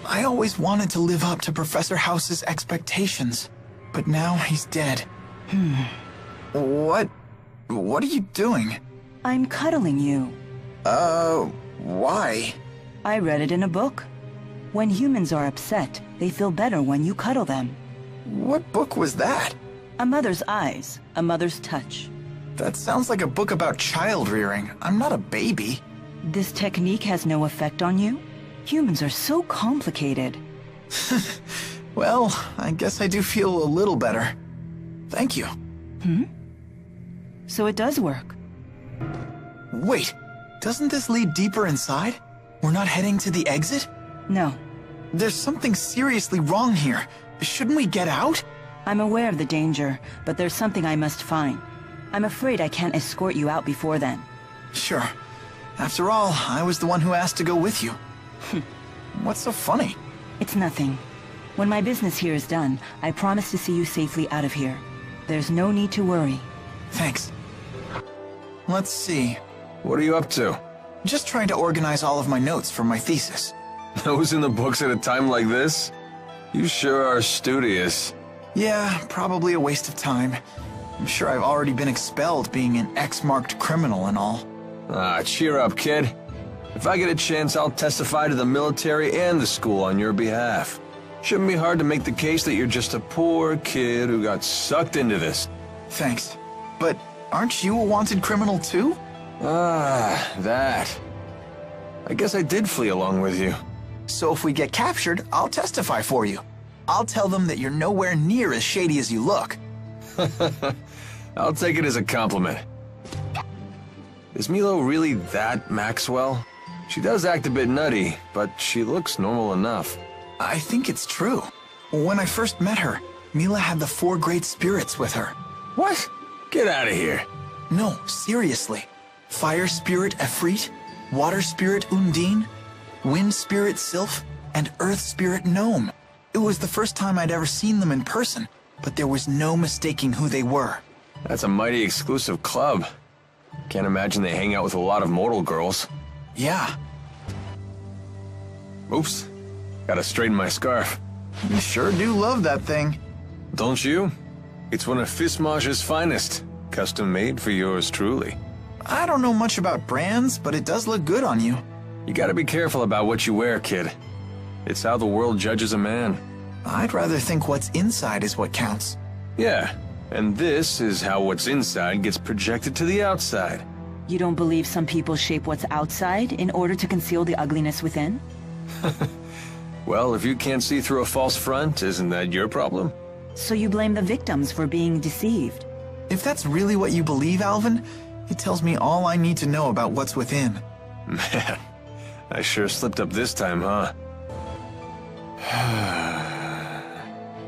I always wanted to live up to Professor House's expectations, but now he's dead. What are you doing? I'm cuddling you. Why? I read it in a book. When humans are upset, they feel better when you cuddle them. What book was that? A mother's eyes, a mother's touch. That sounds like a book about child rearing. I'm not a baby. This technique has no effect on you? Humans are so complicated. Well, I guess I do feel a little better. Thank you. So it does work. Wait, doesn't this lead deeper inside? We're not heading to the exit? No. There's something seriously wrong here. Shouldn't we get out? I'm aware of the danger, but there's something I must find. I'm afraid I can't escort you out before then. Sure. After all, I was the one who asked to go with you. What's so funny? It's nothing. When my business here is done, I promise to see you safely out of here. There's no need to worry. Thanks. Let's see. What are you up to? Just trying to organize all of my notes for my thesis. Those in the books at a time like this? You sure are studious. Yeah, probably a waste of time. I'm sure I've already been expelled being an X-marked criminal and all. Ah, cheer up, kid. If I get a chance, I'll testify to the military and the school on your behalf. Shouldn't be hard to make the case that you're just a poor kid who got sucked into this. Thanks. But aren't you a wanted criminal too? Ah, that. I guess I did flee along with you. So if we get captured, I'll testify for you. I'll tell them that you're nowhere near as shady as you look. I'll take it as a compliment. Is Milo really that Maxwell? She does act a bit nutty, but she looks normal enough. I think it's true. When I first met her, Mila had the 4 great spirits with her. What? Get out of here. No, seriously. Fire spirit Efreet, water spirit Undine, wind spirit Sylph, and earth spirit Gnome. It was the first time I'd ever seen them in person, but there was no mistaking who they were. That's a mighty exclusive club. Can't imagine they hang out with a lot of mortal girls. Yeah. Oops. Gotta straighten my scarf. You sure do love that thing. Don't you? It's one of Fismage's finest. Custom made for yours truly. I don't know much about brands, but it does look good on you. You gotta be careful about what you wear, kid. It's how the world judges a man. I'd rather think what's inside is what counts. Yeah, and this is how what's inside gets projected to the outside. You don't believe some people shape what's outside in order to conceal the ugliness within? Well, if you can't see through a false front, isn't that your problem? So you blame the victims for being deceived? If that's really what you believe, Alvin, it tells me all I need to know about what's within. Man, I sure slipped up this time, huh?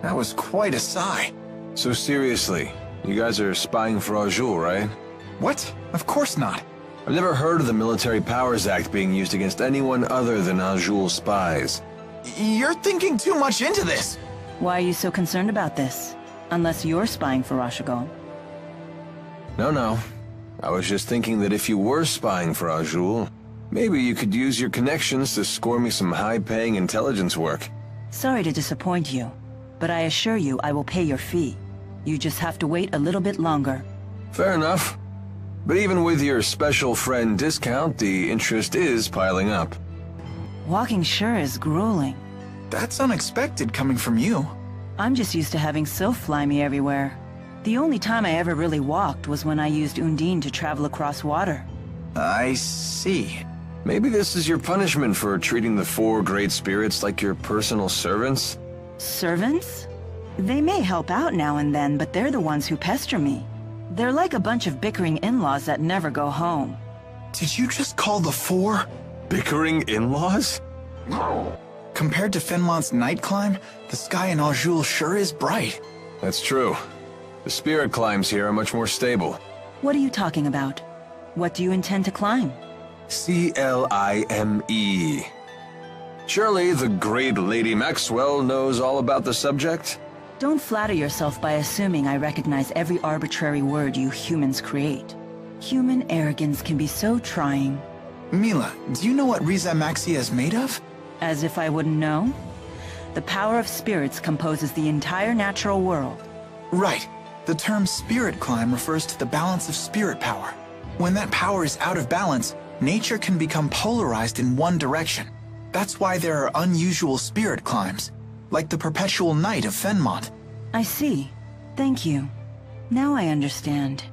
That was quite a sigh. So seriously, you guys are spying for Azul, right? What? Of course not. I've never heard of the Military Powers Act being used against anyone other than Azul spies. You're thinking too much into this. Why are you so concerned about this? Unless you're spying for Rashagal. No. I was just thinking that if you were spying for Azul, maybe you could use your connections to score me some high-paying intelligence work. Sorry to disappoint you, but I assure you I will pay your fee. You just have to wait a little bit longer. Fair enough. But even with your special friend discount, the interest is piling up. Walking sure is grueling. That's unexpected coming from you. I'm just used to having Sylph fly me everywhere. The only time I ever really walked was when I used Undine to travel across water. I see. Maybe this is your punishment for treating the 4 great spirits like your personal servants? Servants? They may help out now and then, but they're the ones who pester me. They're like a bunch of bickering in-laws that never go home. Did you just call the 4? Bickering in-laws? Compared to Fenmont's night climb, the sky in Azul sure is bright. That's true. The spirit climbs here are much more stable. What are you talking about? What do you intend to climb? Climb. Surely the great Lady Maxwell knows all about the subject? Don't flatter yourself by assuming I recognize every arbitrary word you humans create. Human arrogance can be so trying. Mila, do you know what Riza Maxia is made of? As if I wouldn't know? The power of spirits composes the entire natural world. Right. The term spirit climb refers to the balance of spirit power. When that power is out of balance, nature can become polarized in one direction. That's why there are unusual spirit climbs, like the perpetual night of Fenmont. I see. Thank you. Now I understand.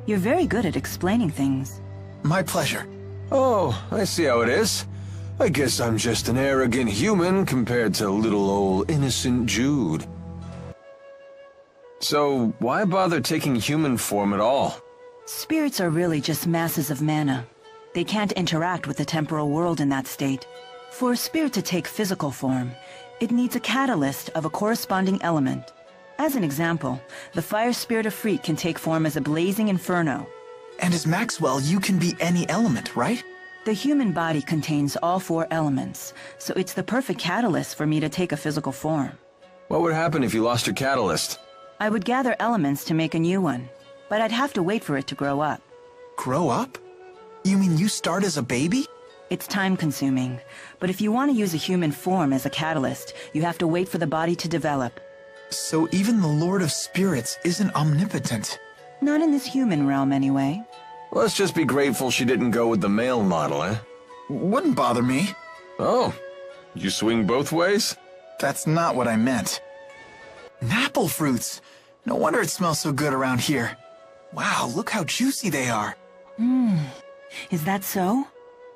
You're very good at explaining things. My pleasure. Oh, I see how it is. I guess I'm just an arrogant human compared to little old innocent Jude. So, why bother taking human form at all? Spirits are really just masses of mana. They can't interact with the temporal world in that state. For a spirit to take physical form, it needs a catalyst of a corresponding element. As an example, the fire spirit of Freet can take form as a blazing inferno. And as Maxwell, you can be any element, right? The human body contains all 4 elements, so it's the perfect catalyst for me to take a physical form. What would happen if you lost your catalyst? I would gather elements to make a new one, but I'd have to wait for it to grow up. Grow up? You mean you start as a baby? It's time-consuming, but if you want to use a human form as a catalyst, you have to wait for the body to develop. So even the Lord of Spirits isn't omnipotent. Not in this human realm, anyway. Let's just be grateful she didn't go with the male model, eh? Wouldn't bother me. Oh, you swing both ways? That's not what I meant. Apple fruits! No wonder it smells so good around here. Wow, look how juicy they are. Is that so?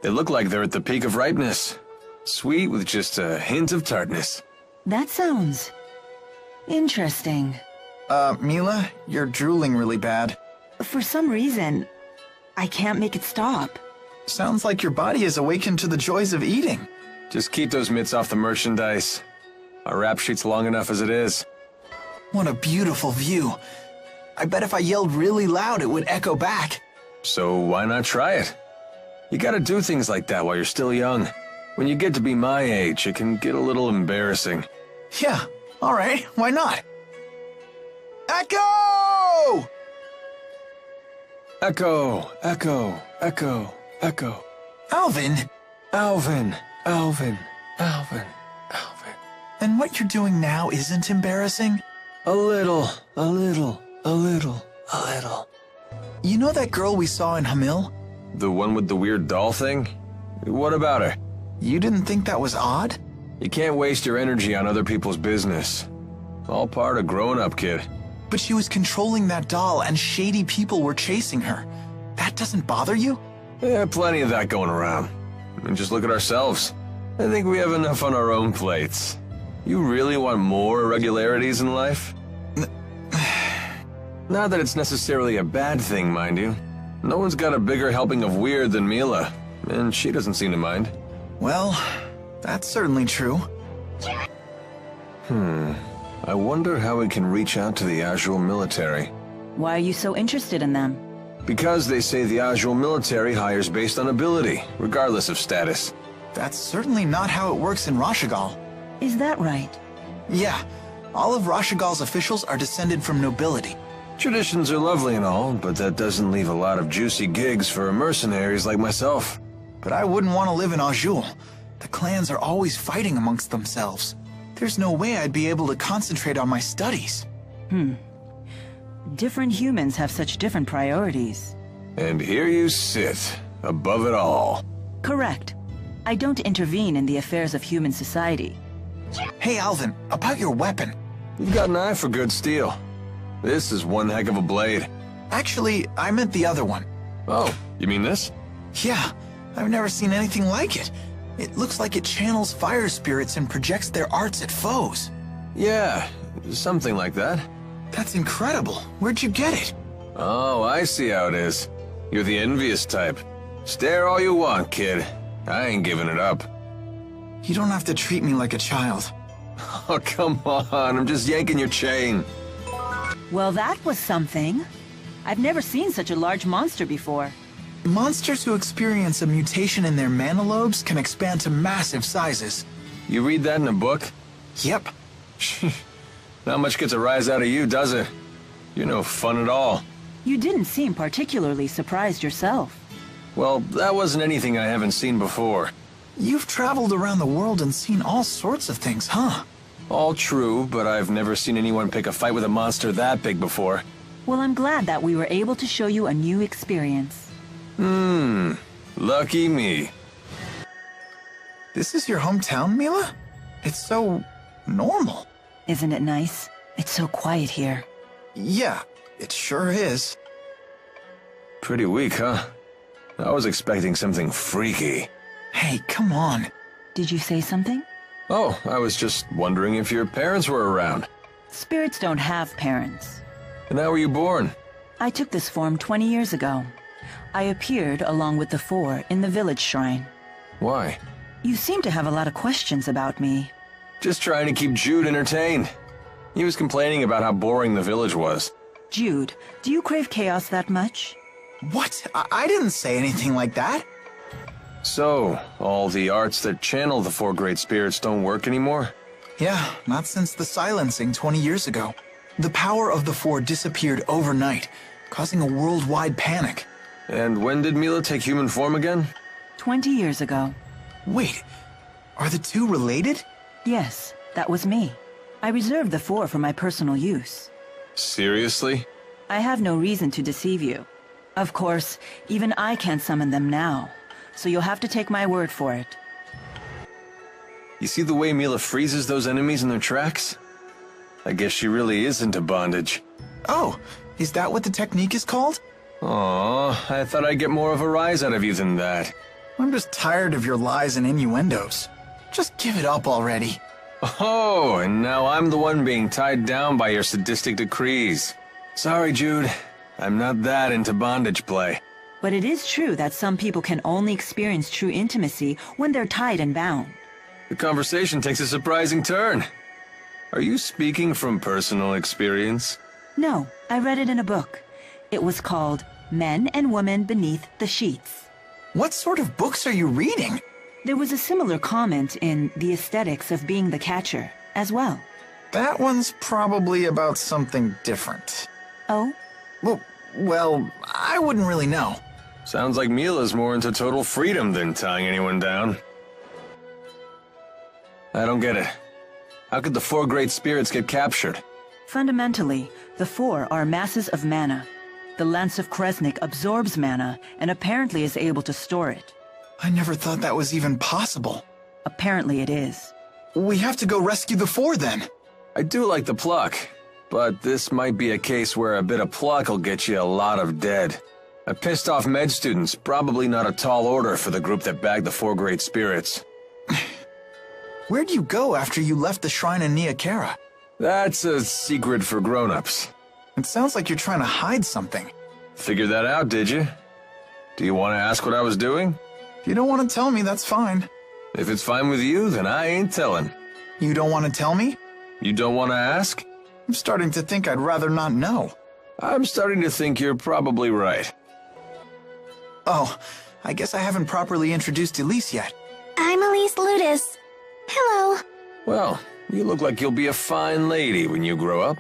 They look like they're at the peak of ripeness. Sweet with just a hint of tartness. That sounds interesting. Mila, you're drooling really bad. For some reason, I can't make it stop. Sounds like your body is awakened to the joys of eating. Just keep those mitts off the merchandise. Our rap sheet's long enough as it is. What a beautiful view. I bet if I yelled really loud, it would echo back. So why not try it? You gotta do things like that while you're still young. When you get to be my age, it can get a little embarrassing. Yeah, alright, why not? Echo! Echo, echo, echo, echo. Alvin! Alvin. And what you're doing now isn't embarrassing? A little. You know that girl we saw in Hamil? The one with the weird doll thing? What about her? You didn't think that was odd? You can't waste your energy on other people's business. All part of growing up, kid. But she was controlling that doll and shady people were chasing her. That doesn't bother you? Yeah, plenty of that going around. And just look at ourselves. I think we have enough on our own plates. You really want more irregularities in life? Not that it's necessarily a bad thing, mind you. No one's got a bigger helping of weird than Mila, and she doesn't seem to mind. Well, that's certainly true. I wonder how we can reach out to the Azul military. Why are you so interested in them? Because they say the Azul military hires based on ability, regardless of status. That's certainly not how it works in Rashagal. Is that right? Yeah, all of Rashagal's officials are descended from nobility. Traditions are lovely and all, but that doesn't leave a lot of juicy gigs for mercenaries like myself. But I wouldn't want to live in Azul. The clans are always fighting amongst themselves. There's no way I'd be able to concentrate on my studies. Different humans have such different priorities. And here you sit, above it all. Correct. I don't intervene in the affairs of human society. Hey Alvin, about your weapon. You've got an eye for good steel. This is one heck of a blade. Actually, I meant the other one. Oh, you mean this? Yeah, I've never seen anything like it. It looks like it channels fire spirits and projects their arts at foes. Yeah, something like that. That's incredible. Where'd you get it? Oh, I see how it is. You're the envious type. Stare all you want, kid. I ain't giving it up. You don't have to treat me like a child. Oh, come on. I'm just yanking your chain. Well, that was something. I've never seen such a large monster before. Monsters who experience a mutation in their mana lobes can expand to massive sizes. You read that in a book? Yep. Not much gets a rise out of you, does it? You're no fun at all. You didn't seem particularly surprised yourself. Well, that wasn't anything I haven't seen before. You've traveled around the world and seen all sorts of things, huh? All true, but I've never seen anyone pick a fight with a monster that big before. Well, I'm glad that we were able to show you a new experience. Lucky me. This is your hometown, Mila? It's so normal. Isn't it nice? It's so quiet here. Yeah, it sure is. Pretty weak, huh? I was expecting something freaky. Hey, come on. Did you say something? Oh, I was just wondering if your parents were around. Spirits don't have parents. And how were you born? I took this form 20 years ago. I appeared along with the four in the village shrine. Why? You seem to have a lot of questions about me. Just trying to keep Jude entertained. He was complaining about how boring the village was. Jude, do you crave chaos that much? What? I didn't say anything like that. So, all the arts that channel the four great spirits don't work anymore? Yeah, not since the silencing 20 years ago. The power of the four disappeared overnight, causing a worldwide panic. And when did Mila take human form again? 20 years ago. Wait, are the two related? Yes, that was me. I reserved the four for my personal use. Seriously? I have no reason to deceive you. Of course, even I can't summon them now, so you'll have to take my word for it. You see the way Mila freezes those enemies in their tracks? I guess she really is into bondage. Oh, is that what the technique is called? Aw, I thought I'd get more of a rise out of you than that. I'm just tired of your lies and innuendos. Just give it up already. Oh, and now I'm the one being tied down by your sadistic decrees. Sorry, Jude. I'm not that into bondage play. But it is true that some people can only experience true intimacy when they're tied and bound. The conversation takes a surprising turn. Are you speaking from personal experience? No, I read it in a book. It was called Men and Women Beneath the Sheets. What sort of books are you reading? There was a similar comment in The Aesthetics of Being the Catcher as well. That one's probably about something different. Oh? Well, I wouldn't really know. Sounds like Mila's more into total freedom than tying anyone down. I don't get it. How could the four great spirits get captured? Fundamentally, the four are masses of mana. The Lance of Kresnik absorbs mana and apparently is able to store it. I never thought that was even possible. Apparently it is. We have to go rescue the four then. I do like the pluck, but this might be a case where a bit of pluck will get you a lot of dead. A pissed off med student's probably not a tall order for the group that bagged the four great spirits. Where'd you go after you left the shrine in Niakara? That's a secret for grown-ups. It sounds like you're trying to hide something. Figured that out, did you? Do you want to ask what I was doing? If you don't want to tell me, that's fine. If it's fine with you, then I ain't telling. You don't want to tell me? You don't want to ask? I'm starting to think I'd rather not know. I'm starting to think you're probably right. Oh, I guess I haven't properly introduced Elise yet. I'm Elise Ludus. Hello. Well, you look like you'll be a fine lady when you grow up.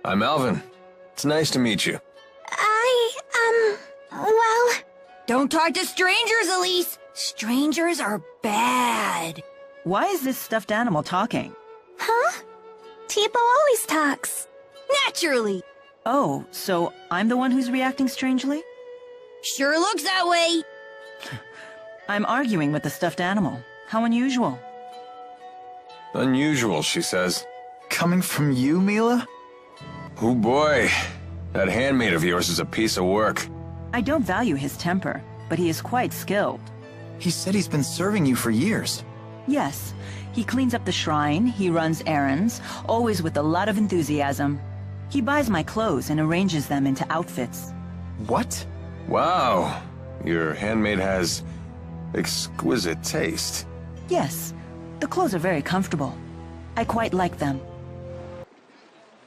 I'm Alvin. It's nice to meet you. Well... Don't talk to strangers, Elise! Strangers are bad. Why is this stuffed animal talking? Huh? Tipo always talks. Naturally. Oh, so I'm the one who's reacting strangely? Sure looks that way. I'm arguing with the stuffed animal. How unusual. Unusual, she says. Coming from you, Mila? Oh boy, that handmaid of yours is a piece of work. I don't value his temper, but he is quite skilled. He said he's been serving you for years. Yes, he cleans up the shrine, he runs errands, always with a lot of enthusiasm. He buys my clothes and arranges them into outfits. What? Wow, your handmaid has exquisite taste. Yes, the clothes are very comfortable. I quite like them.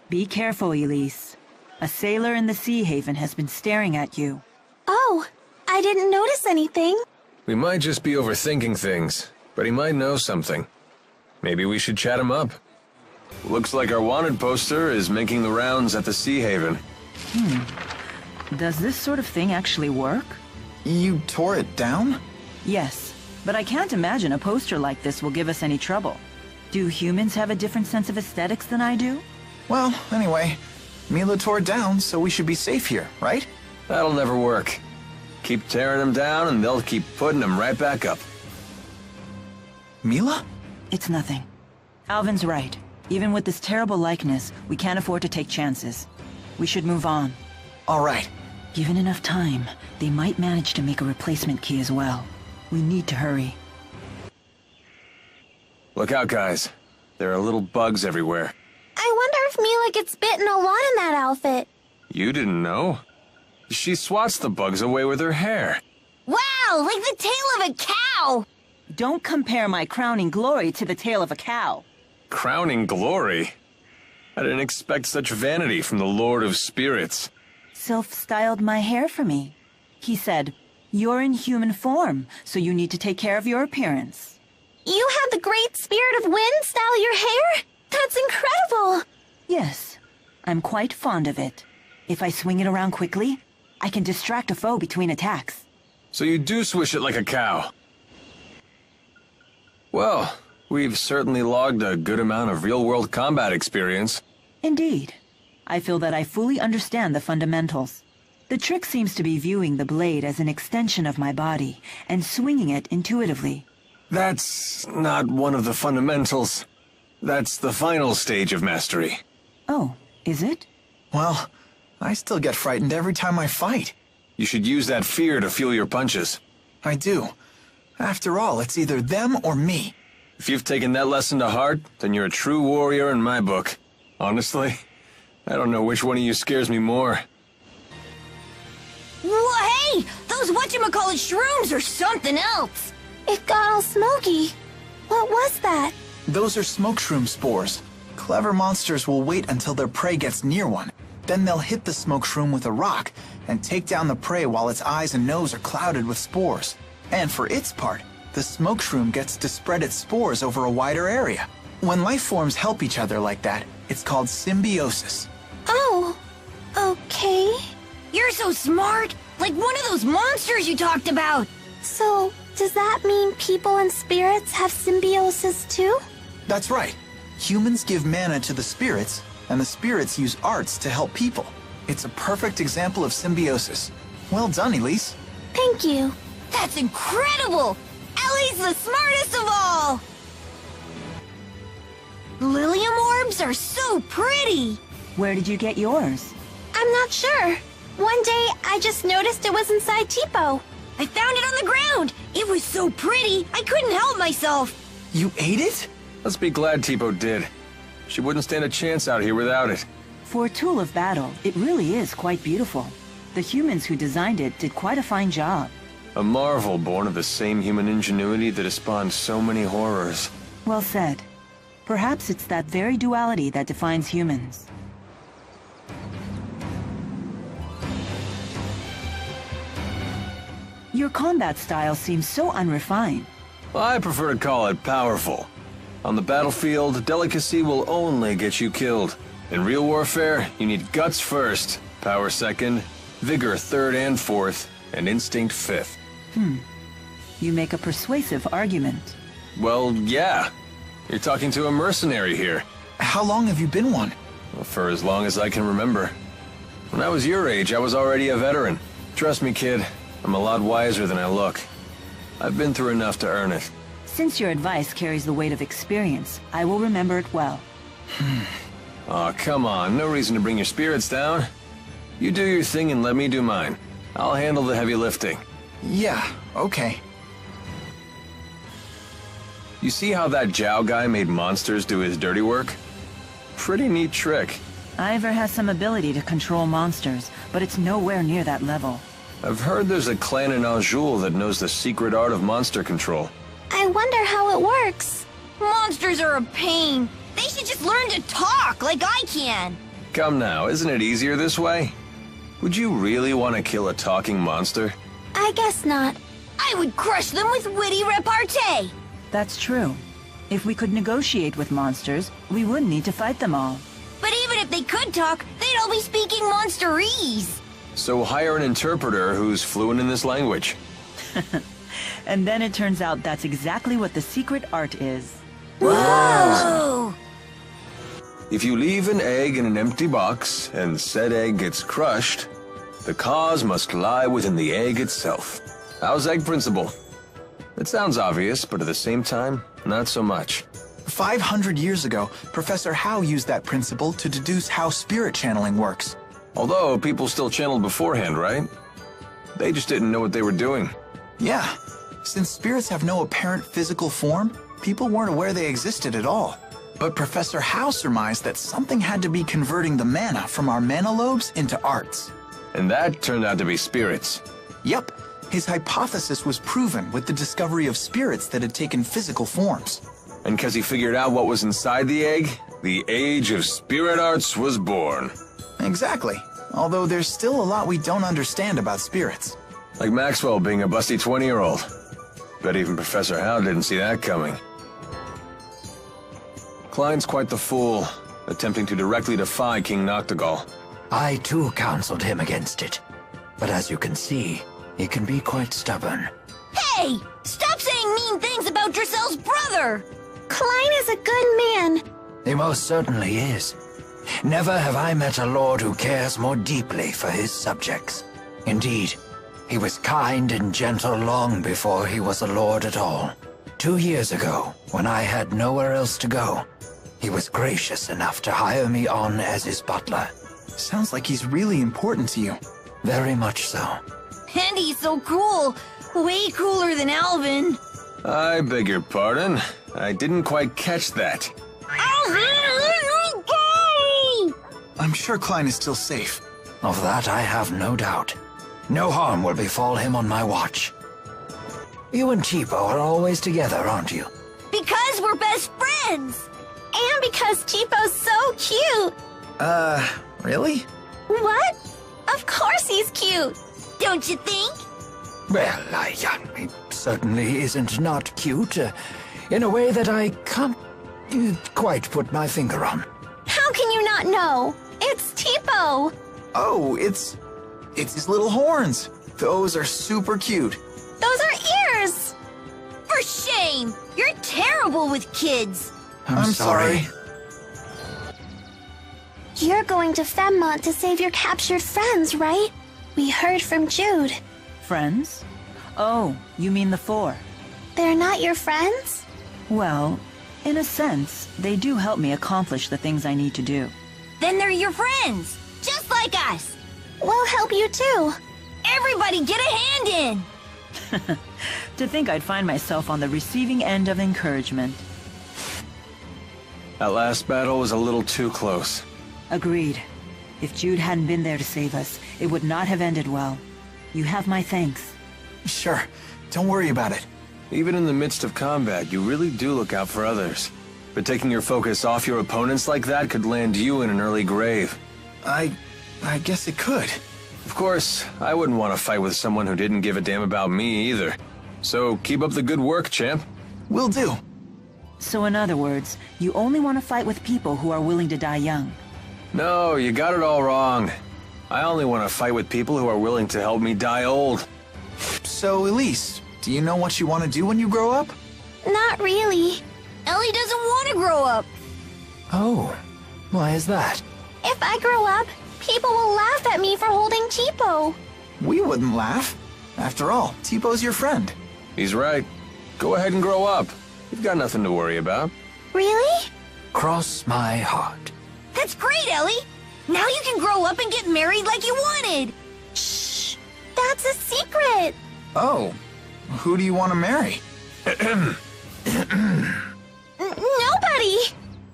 Be careful, Elise. A sailor in the Sea Haven has been staring at you. Oh, I didn't notice anything. We might just be overthinking things, but he might know something. Maybe we should chat him up. Looks like our wanted poster is making the rounds at the Sea Haven. Does this sort of thing actually work? You tore it down? Yes, but I can't imagine a poster like this will give us any trouble. Do humans have a different sense of aesthetics than I do? Well, anyway, Mila tore it down, so we should be safe here, right? That'll never work. Keep tearing them down and they'll keep putting them right back up. Mila? It's nothing. Alvin's right. Even with this terrible likeness, we can't afford to take chances. We should move on. All right. Given enough time, they might manage to make a replacement key as well. We need to hurry. Look out, guys. There are little bugs everywhere. I wonder if Mila gets bitten a lot in that outfit. You didn't know? She swats the bugs away with her hair. Wow, like the tail of a cow! Don't compare my crowning glory to the tail of a cow. Crowning glory? I didn't expect such vanity from the Lord of Spirits. Sylph styled my hair for me. He said, "You're in human form, so you need to take care of your appearance." You had the great spirit of wind style your hair? That's incredible! Yes, I'm quite fond of it. If I swing it around quickly, I can distract a foe between attacks. So you do swish it like a cow. Well, we've certainly logged a good amount of real-world combat experience. Indeed. I feel that I fully understand the fundamentals. The trick seems to be viewing the blade as an extension of my body and swinging it intuitively. That's not one of the fundamentals. That's the final stage of mastery. Oh, is it? Well, I still get frightened every time I fight. You should use that fear to fuel your punches. I do. After all, it's either them or me. If you've taken that lesson to heart, then you're a true warrior in my book. Honestly, I don't know which one of you scares me more. Well, hey! Those whatchamacallit shrooms are something else! It got all smoky. What was that? Those are smoke shroom spores. Clever monsters will wait until their prey gets near one. Then they'll hit the smoke shroom with a rock and take down the prey while its eyes and nose are clouded with spores. And for its part, the smoke shroom gets to spread its spores over a wider area. When life forms help each other like that, it's called symbiosis. Oh, okay. You're so smart! Like one of those monsters you talked about! So, does that mean people and spirits have symbiosis too? That's right. Humans give mana to the spirits, and the spirits use arts to help people. It's a perfect example of symbiosis. Well done, Elise. Thank you. That's incredible! Ellie's the smartest of all! Lilium orbs are so pretty! Where did you get yours? I'm not sure. One day, I just noticed it was inside Tipo. I found it on the ground! It was so pretty, I couldn't help myself! You ate it? Let's be glad Tipo did. She wouldn't stand a chance out here without it. For a tool of battle, it really is quite beautiful. The humans who designed it did quite a fine job. A marvel born of the same human ingenuity that has spawned so many horrors. Well said. Perhaps it's that very duality that defines humans. Your combat style seems so unrefined. Well, I prefer to call it powerful. On the battlefield, delicacy will only get you killed. In real warfare, you need guts first, power second, vigor third and fourth, and instinct fifth. You make a persuasive argument. Well, yeah. You're talking to a mercenary here. How long have you been one? Well, for as long as I can remember. When I was your age, I was already a veteran. Trust me, kid, I'm a lot wiser than I look. I've been through enough to earn it. Since your advice carries the weight of experience, I will remember it well. Aw, come on, no reason to bring your spirits down. You do your thing and let me do mine. I'll handle the heavy lifting. Yeah, okay. You see how that Zhao guy made monsters do his dirty work? Pretty neat trick. Ivor has some ability to control monsters, but it's nowhere near that level. I've heard there's a clan in Anjou that knows the secret art of monster control. I wonder how it works. Monsters are a pain! They should just learn to talk like I can! Come now, isn't it easier this way? Would you really want to kill a talking monster? I guess not. I would crush them with witty repartee. That's true. If we could negotiate with monsters, we wouldn't need to fight them all. But even if they could talk, they'd all be speaking monsterese. So hire an interpreter who's fluent in this language. And then it turns out that's exactly what the secret art is. Whoa! If you leave an egg in an empty box, and said egg gets crushed, the cause must lie within the egg itself. How's egg principle? It sounds obvious, but at the same time, not so much. 500 years ago, Professor Howe used that principle to deduce how spirit channeling works. Although, people still channeled beforehand, right? They just didn't know what they were doing. Yeah, since spirits have no apparent physical form, people weren't aware they existed at all. But Professor Howe surmised that something had to be converting the mana from our mana lobes into arts. And that turned out to be spirits. Yep, his hypothesis was proven with the discovery of spirits that had taken physical forms. And because he figured out what was inside the egg, the age of spirit arts was born. Exactly, although there's still a lot we don't understand about spirits. Like Maxwell being a busty 20-year-old. Bet even Professor Howe didn't see that coming. Klein's quite the fool, attempting to directly defy King Noctigal. I too counseled him against it. But as you can see, he can be quite stubborn. Hey! Stop saying mean things about Dracel's brother! Klein is a good man. He most certainly is. Never have I met a lord who cares more deeply for his subjects. Indeed, he was kind and gentle long before he was a lord at all. 2 years ago, when I had nowhere else to go, he was gracious enough to hire me on as his butler. Sounds like he's really important to you. Very much so. And he's so cool. Way cooler than Alvin. I beg your pardon. I didn't quite catch that. I'm sure Klein is still safe. Of that I have no doubt. No harm will befall him on my watch. You and Cheapo are always together, aren't you? Because we're best friends. And because Cheapo's so cute. Really? What? Of course he's cute. Don't you think? Well, he certainly isn't not cute, in a way that I can't quite put my finger on. How can you not know? It's Cheapo. Oh, it's his little horns. Those are super cute. Those are ears. For shame! You're terrible with kids. I'm sorry. You're going to Femmont to save your captured friends, right? We heard from Jude. Friends? Oh, you mean the four. They're not your friends? Well, in a sense, they do help me accomplish the things I need to do. Then they're your friends, just like us. We'll help you too. Everybody get a hand in. To think I'd find myself on the receiving end of encouragement. That last battle was a little too close. Agreed. If Jude hadn't been there to save us, it would not have ended well. You have my thanks. Sure, don't worry about it. Even in the midst of combat, you really do look out for others. But taking your focus off your opponents like that could land you in an early grave. I guess it could. Of course, I wouldn't want to fight with someone who didn't give a damn about me either. So keep up the good work, champ. Will do. So in other words, you only want to fight with people who are willing to die young. No, you got it all wrong. I only want to fight with people who are willing to help me die old. So, Elise, do you know what you want to do when you grow up? Not really. Ellie doesn't want to grow up. Oh, why is that? If I grow up, people will laugh at me for holding Cheapo. We wouldn't laugh. After all, Tipo your friend. He's right. Go ahead and grow up. You've got nothing to worry about. Really? Cross my heart. That's great, Ellie. Now you can grow up and get married like you wanted. Shh. That's a secret. Oh, who do you want to marry? Nobody.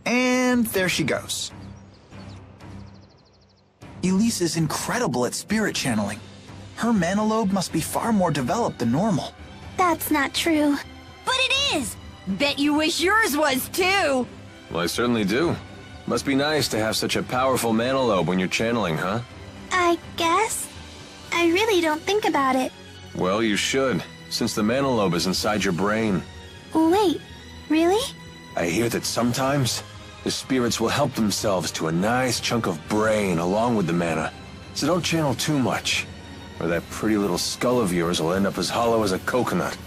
And there she goes. Elise is incredible at spirit channeling. Her mana lobe must be far more developed than normal. That's not true. But it is. Bet you wish yours was too. Well, I certainly do. Must be nice to have such a powerful mana lobe when you're channeling, huh? I guess. I really don't think about it. Well, you should, since the mana lobe is inside your brain. Wait, really? I hear that sometimes the spirits will help themselves to a nice chunk of brain along with the mana. So don't channel too much, or that pretty little skull of yours will end up as hollow as a coconut.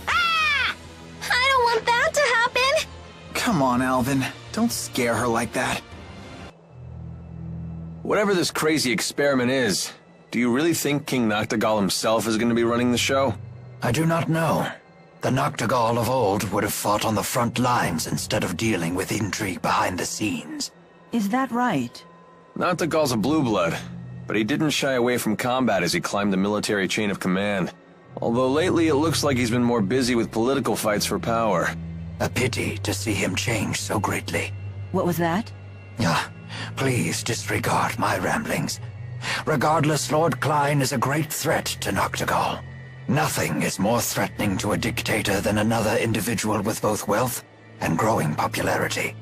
Ah! I don't want that to happen! Come on, Alvin. Don't scare her like that. Whatever this crazy experiment is, do you really think King Noctigal himself is going to be running the show? I do not know. The Noctigal of old would have fought on the front lines instead of dealing with intrigue behind the scenes. Is that right? Noctigal's a blue blood, but he didn't shy away from combat as he climbed the military chain of command. Although lately it looks like he's been more busy with political fights for power. A pity to see him change so greatly. What was that? Please disregard my ramblings. Regardless, Lord Klein is a great threat to Noctigal. Nothing is more threatening to a dictator than another individual with both wealth and growing popularity.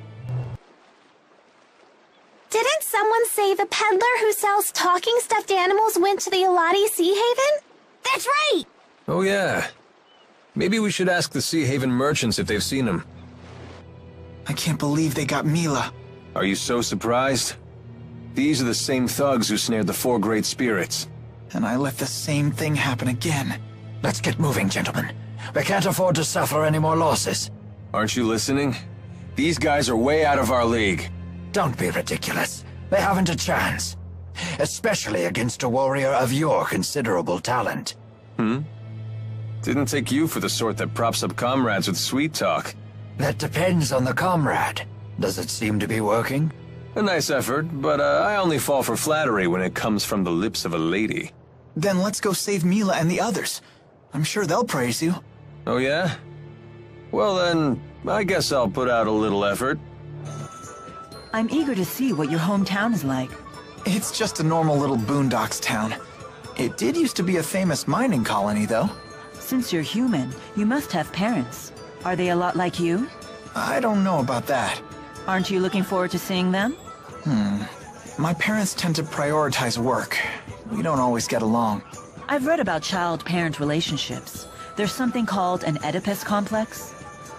Didn't someone say the peddler who sells talking stuffed animals went to the Eladi Sea Haven? That's right! Oh yeah. Maybe we should ask the Sea Haven merchants if they've seen him. I can't believe they got Mila. Are you so surprised? These are the same thugs who snared the 4 great spirits. And I let the same thing happen again. Let's get moving, gentlemen. We can't afford to suffer any more losses. Aren't you listening? These guys are way out of our league. Don't be ridiculous. They haven't a chance. Especially against a warrior of your considerable talent. Didn't take you for the sort that props up comrades with sweet talk. That depends on the comrade. Does it seem to be working? A nice effort, but I only fall for flattery when it comes from the lips of a lady. Then let's go save Mila and the others. I'm sure they'll praise you. Oh yeah? Well then, I guess I'll put out a little effort. I'm eager to see what your hometown is like. It's just a normal little boondocks town. It did used to be a famous mining colony, though. Since you're human, you must have parents. Are they a lot like you? I don't know about that. Aren't you looking forward to seeing them? My parents tend to prioritize work. We don't always get along. I've read about child-parent relationships. There's something called an Oedipus complex.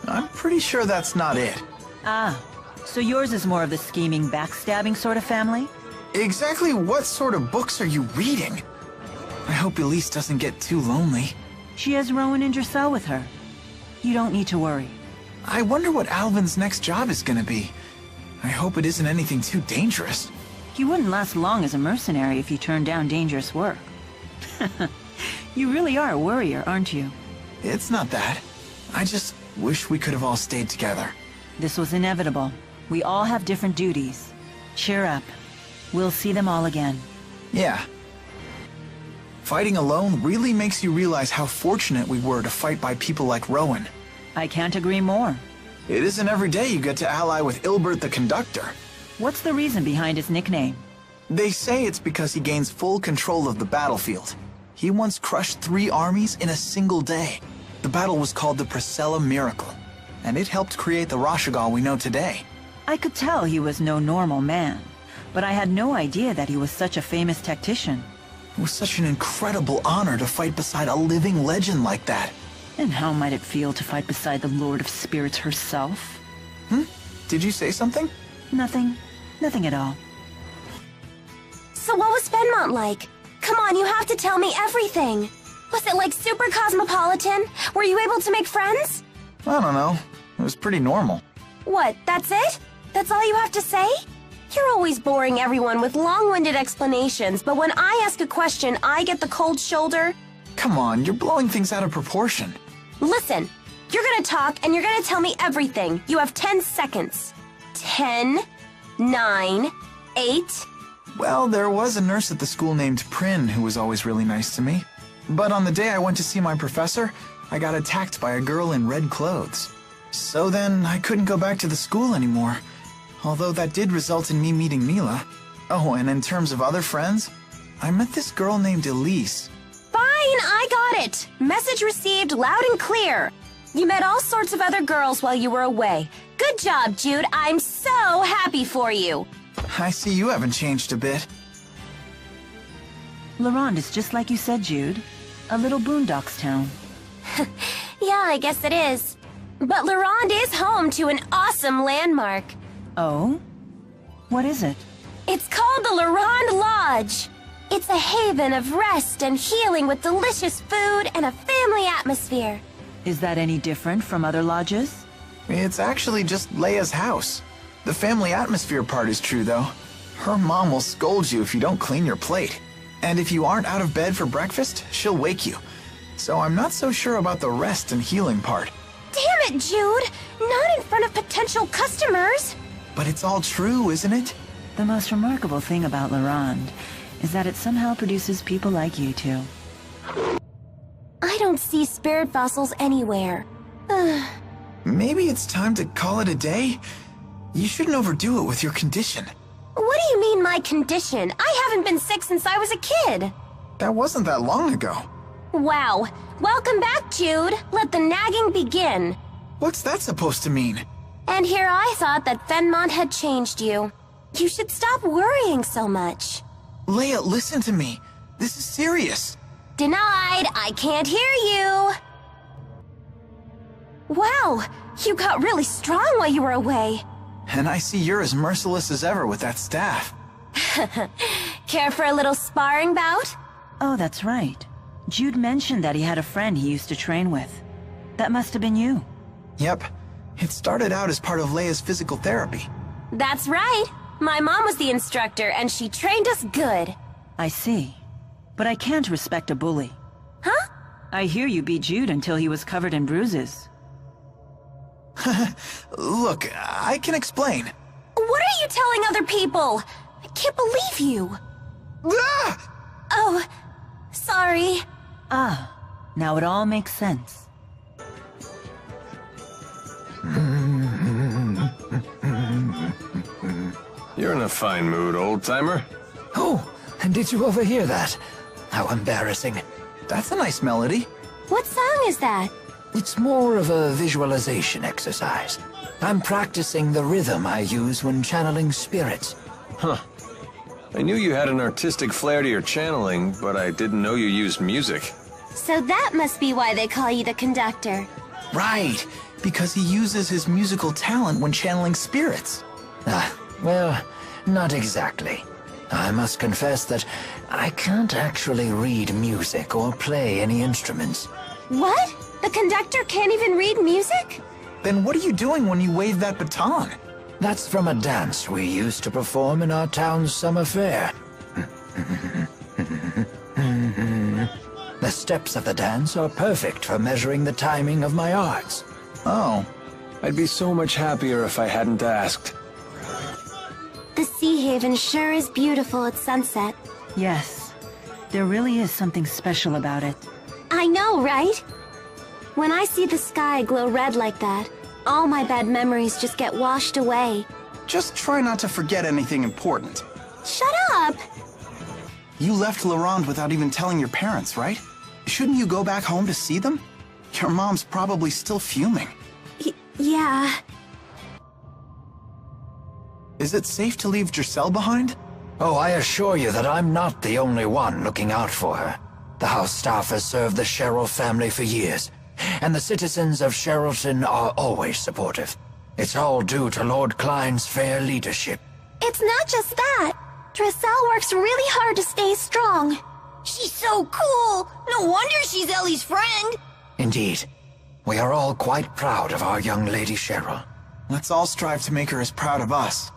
I'm pretty sure that's not it. Ah, so yours is more of the scheming, backstabbing sort of family? Exactly what sort of books are you reading? I hope Elise doesn't get too lonely. She has Rowan and Dressel with her. You don't need to worry. I wonder what Alvin's next job is gonna be. I hope it isn't anything too dangerous. You wouldn't last long as a mercenary if you turned down dangerous work. You really are a worrier, aren't you? It's not that. I just wish we could have all stayed together. This was inevitable. We all have different duties. Cheer up. We'll see them all again. Yeah. Fighting alone really makes you realize how fortunate we were to fight by people like Rowan. I can't agree more. It isn't every day you get to ally with Ilbert the Conductor. What's the reason behind his nickname? They say it's because he gains full control of the battlefield. He once crushed 3 armies in a single day. The battle was called the Priscilla Miracle, and it helped create the Rashagal we know today. I could tell he was no normal man, but I had no idea that he was such a famous tactician. It was such an incredible honor to fight beside a living legend like that. And how might it feel to fight beside the Lord of Spirits herself? Did you say something? Nothing. Nothing at all. So what was Fenmont like? Come on, you have to tell me everything. Was it like super cosmopolitan? Were you able to make friends? I don't know. It was pretty normal. What, that's it? That's all you have to say? You're always boring everyone with long-winded explanations, but when I ask a question, I get the cold shoulder. Come on, you're blowing things out of proportion. Listen, you're gonna talk and you're gonna tell me everything. You have 10 seconds. 10, 9, 8... Well, there was a nurse at the school named Prin who was always really nice to me. But on the day I went to see my professor, I got attacked by a girl in red clothes. So then, I couldn't go back to the school anymore. Although that did result in me meeting Mila. Oh, and in terms of other friends, I met this girl named Elise. Fine, I got it. Message received loud and clear. You met all sorts of other girls while you were away. Good job, Jude. I'm so so happy for you. I see you haven't changed a bit. Laronde is just like you said, Jude. A little boondocks town. Yeah, I guess it is. But Laronde is home to an awesome landmark. Oh? What is it? It's called the Laronde Lodge. It's a haven of rest and healing with delicious food and a family atmosphere. Is that any different from other lodges? It's actually just Leia's house. The family atmosphere part is true, though. Her mom will scold you if you don't clean your plate. And if you aren't out of bed for breakfast, she'll wake you. So I'm not so sure about the rest and healing part. Damn it, Jude! Not in front of potential customers! But it's all true, isn't it? The most remarkable thing about Laronde is that it somehow produces people like you two. I don't see spirit fossils anywhere. Maybe it's time to call it a day? You shouldn't overdo it with your condition. What do you mean, my condition? I haven't been sick since I was a kid. That wasn't that long ago. Wow. Welcome back, Jude. Let the nagging begin. What's that supposed to mean? And here I thought that Fenmont had changed you. You should stop worrying so much. Leia, listen to me. This is serious. Denied. I can't hear you. Wow, you got really strong while you were away. And I see you're as merciless as ever with that staff. Care for a little sparring bout? Oh, that's right. Jude mentioned that he had a friend he used to train with. That must have been you. Yep. It started out as part of Leia's physical therapy. That's right. My mom was the instructor, and she trained us good. I see. But I can't respect a bully. Huh? I hear you beat Jude until he was covered in bruises. Look, I can explain. What are you telling other people? I can't believe you. Ah! Oh, sorry. Ah, now it all makes sense. You're in a fine mood, old-timer. Oh, and did you overhear that? How embarrassing. That's a nice melody. What song is that? It's more of a visualization exercise. I'm practicing the rhythm I use when channeling spirits. Huh. I knew you had an artistic flair to your channeling, but I didn't know you used music. So that must be why they call you the conductor. Right, because he uses his musical talent when channeling spirits. Well, not exactly. I must confess that I can't actually read music or play any instruments. What? The conductor can't even read music? Then what are you doing when you wave that baton? That's from a dance we used to perform in our town's summer fair. The steps of the dance are perfect for measuring the timing of my arts. Oh. I'd be so much happier if I hadn't asked. The Sea Haven sure is beautiful at sunset. Yes, there really is something special about it. I know, right? When I see the sky glow red like that, all my bad memories just get washed away. Just try not to forget anything important. Shut up! You left Laronde without even telling your parents, right? Shouldn't you go back home to see them? Your mom's probably still fuming. Yeah. Is it safe to leave Giselle behind? Oh, I assure you that I'm not the only one looking out for her. The house staff has served the Sherrill family for years, and the citizens of Sherrilton are always supportive. It's all due to Lord Klein's fair leadership. It's not just that. Giselle works really hard to stay strong. She's so cool. No wonder she's Ellie's friend. Indeed. We are all quite proud of our young Lady Sherrill. Let's all strive to make her as proud of us.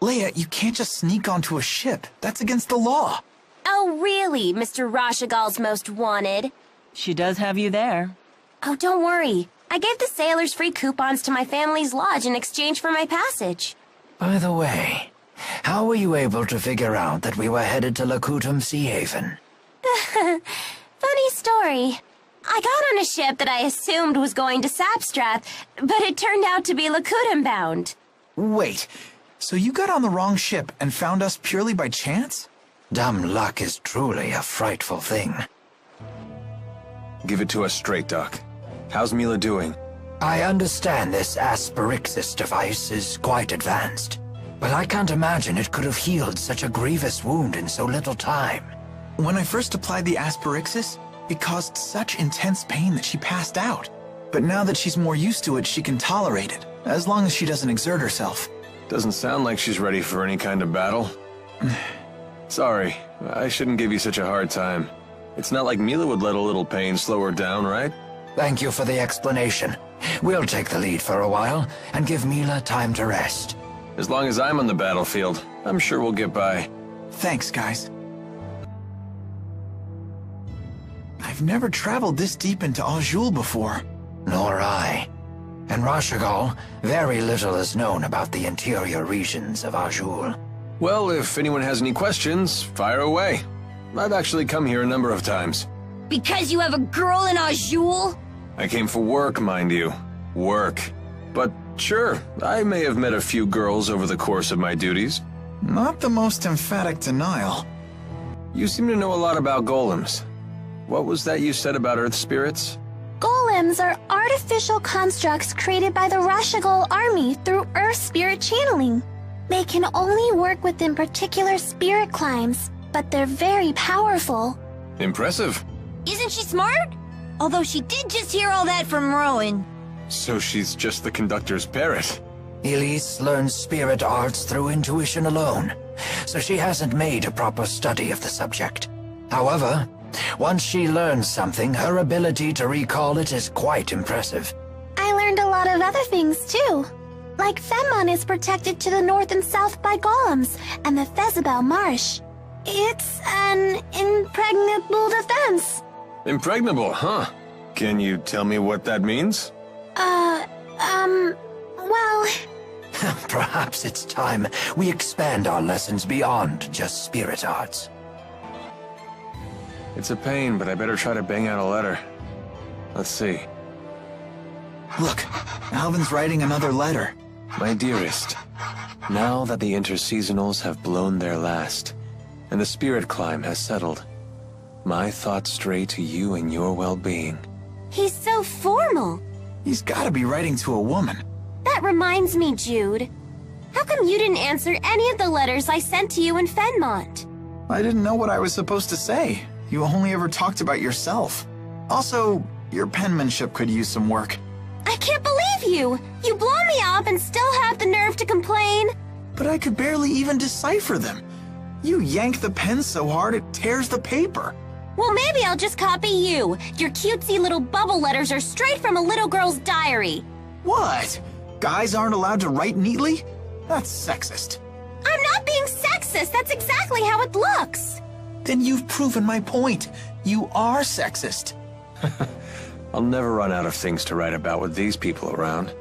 Leia, you can't just sneak onto a ship. That's against the law. Oh, really, Mr. Rashagal's most wanted? She does have you there. Oh, don't worry. I gave the sailors free coupons to my family's lodge in exchange for my passage. By the way, how were you able to figure out that we were headed to Lakutum Sea Haven? Funny story. I got on a ship that I assumed was going to Sapstrath, but it turned out to be Lakutum bound. Wait, so you got on the wrong ship and found us purely by chance? Dumb luck is truly a frightful thing. Give it to us straight, Doc. How's Mila doing? I understand this asperixis device is quite advanced, but I can't imagine it could have healed such a grievous wound in so little time. When I first applied the asperixis, it caused such intense pain that she passed out. But now that she's more used to it, she can tolerate it, as long as she doesn't exert herself. Doesn't sound like she's ready for any kind of battle. Sorry, I shouldn't give you such a hard time. It's not like Mila would let a little pain slow her down, right? Thank you for the explanation. We'll take the lead for a while and give Mila time to rest. As long as I'm on the battlefield, I'm sure we'll get by. Thanks, guys. I've never traveled this deep into Azul before. Nor I. In Rashagal, very little is known about the interior regions of Azul. Well, if anyone has any questions, fire away. I've actually come here a number of times. Because you have a girl in Azul? I came for work, mind you. Work. But sure, I may have met a few girls over the course of my duties. Not the most emphatic denial. You seem to know a lot about golems. What was that you said about earth spirits? Golems are artificial constructs created by the Rashagal army through earth spirit channeling. They can only work within particular spirit climes, but they're very powerful. Impressive. Isn't she smart? Although she did just hear all that from Rowan. So she's just the conductor's parrot. Elise learns spirit arts through intuition alone, so she hasn't made a proper study of the subject. However, once she learns something, her ability to recall it is quite impressive. I learned a lot of other things too. Like Fenmon is protected to the north and south by golems, and the Fezabel Marsh. It's an impregnable defense. Impregnable, huh? Can you tell me what that means? Well... Perhaps it's time we expand our lessons beyond just spirit arts. It's a pain, but I better try to bang out a letter. Let's see. Look, Alvin's writing another letter. My dearest, now that the interseasonals have blown their last, and the spirit climb has settled, my thoughts stray to you and your well-being. He's so formal. He's gotta be writing to a woman. That reminds me, Jude. How come you didn't answer any of the letters I sent to you in Fenmont? I didn't know what I was supposed to say. You only ever talked about yourself. Also, your penmanship could use some work. I can't believe you! You blow me up and still have the nerve to complain? But I could barely even decipher them. You yank the pen so hard it tears the paper. Well, maybe I'll just copy you. Your cutesy little bubble letters are straight from a little girl's diary. What? Guys aren't allowed to write neatly? That's sexist. I'm not being sexist. That's exactly how it looks. Then you've proven my point. You are sexist. I'll never run out of things to write about with these people around.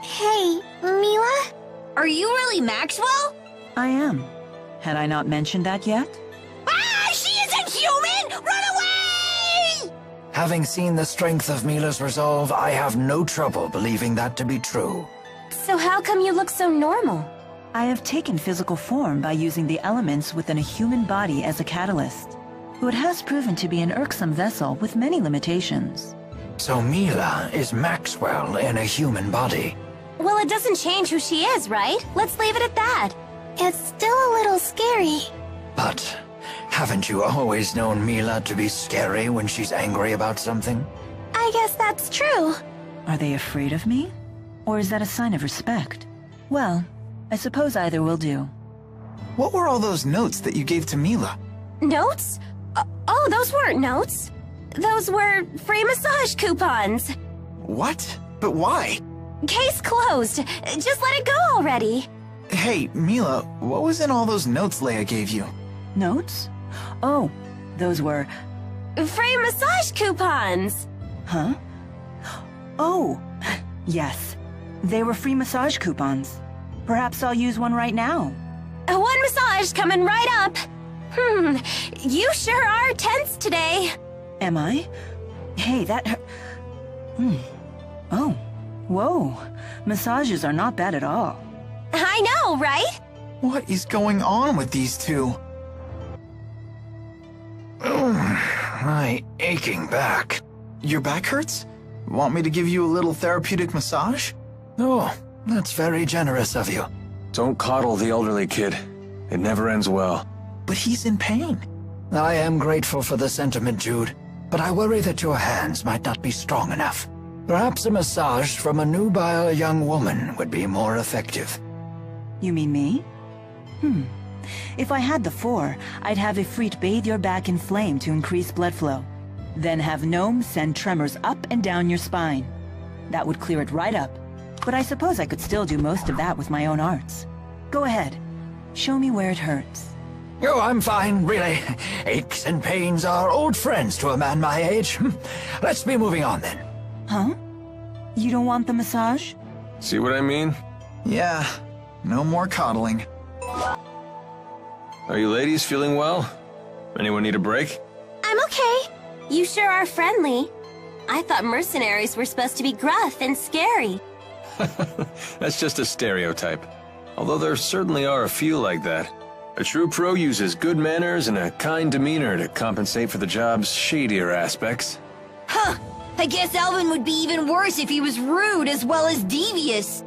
Hey, Mila? Are you really Maxwell? I am. Had I not mentioned that yet? Ah, she isn't human! Run away! Having seen the strength of Mila's resolve, I have no trouble believing that to be true. So how come you look so normal? I have taken physical form by using the elements within a human body as a catalyst. It has proven to be an irksome vessel with many limitations. So Mila is Maxwell in a human body. Well, it doesn't change who she is, right? Let's leave it at that. It's still a little scary. But haven't you always known Mila to be scary when she's angry about something? I guess that's true. Are they afraid of me? Or is that a sign of respect? Well, I suppose either will do. What were all those notes that you gave to Mila? Notes? Oh, those weren't notes. Those were free massage coupons. What? But why? Case closed. Just let it go already. Hey, Mila, what was in all those notes Leia gave you? Notes? Oh, those were... Free massage coupons. Huh? Oh, yes. They were free massage coupons. Perhaps I'll use one right now. One massage coming right up. You sure are tense today. Am I? Hey, that... Oh, whoa. Massages are not bad at all. I know, right? What is going on with these two? My aching back. Your back hurts? Want me to give you a little therapeutic massage? Oh, that's very generous of you. Don't coddle the elderly, kid. It never ends well. But he's in pain. I am grateful for the sentiment, Jude, but I worry that your hands might not be strong enough. Perhaps a massage from a nubile young woman would be more effective. You mean me? If I had the 4, I'd have Ifrit bathe your back in flame to increase blood flow. Then have Gnome send tremors up and down your spine. That would clear it right up. But I suppose I could still do most of that with my own arts. Go ahead. Show me where it hurts. Oh, I'm fine, really. Aches and pains are old friends to a man my age. Let's be moving on then. Huh? You don't want the massage? See what I mean? Yeah, no more coddling. Are you ladies feeling well? Anyone need a break? I'm okay. You sure are friendly. I thought mercenaries were supposed to be gruff and scary. That's just a stereotype. Although there certainly are a few like that. A true pro uses good manners and a kind demeanor to compensate for the job's shadier aspects. Huh. I guess Alvin would be even worse if he was rude as well as devious.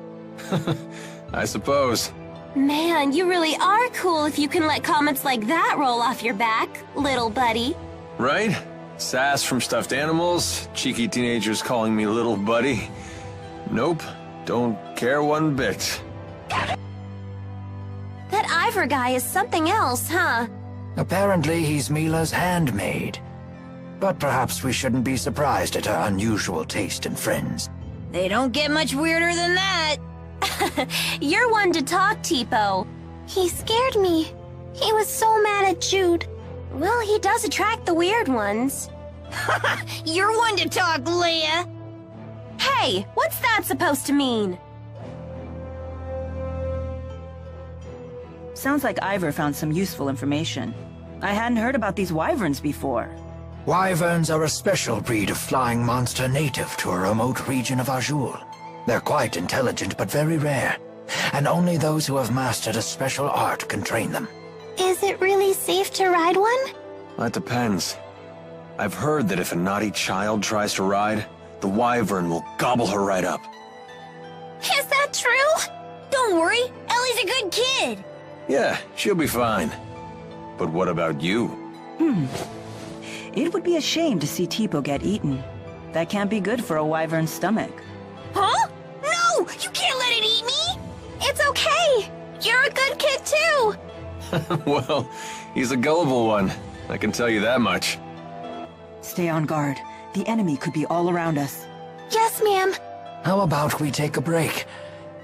I suppose. Man, you really are cool if you can let comments like that roll off your back, little buddy. Right? Sass from stuffed animals, cheeky teenagers calling me little buddy. Nope, don't care one bit. That Ivor guy is something else, huh? Apparently he's Mila's handmaid. But perhaps we shouldn't be surprised at her unusual taste in friends. They don't get much weirder than that. You're one to talk, Tipo. He scared me. He was so mad at Jude. Well, he does attract the weird ones. You're one to talk, Leia. Hey, what's that supposed to mean? Sounds like Ivor found some useful information. I hadn't heard about these wyverns before. Wyverns are a special breed of flying monster native to a remote region of Azul. They're quite intelligent but very rare, and only those who have mastered a special art can train them. Is it really safe to ride one? That depends. I've heard that if a naughty child tries to ride, the wyvern will gobble her right up. Is that true? Don't worry, Ellie's a good kid. Yeah, she'll be fine. But what about you? It would be a shame to see Tipo get eaten. That can't be good for a wyvern's stomach. Huh? No! You can't let it eat me! It's okay. You're a good kid too. Well, he's a gullible one. I can tell you that much. Stay on guard. The enemy could be all around us. Yes, ma'am. How about we take a break?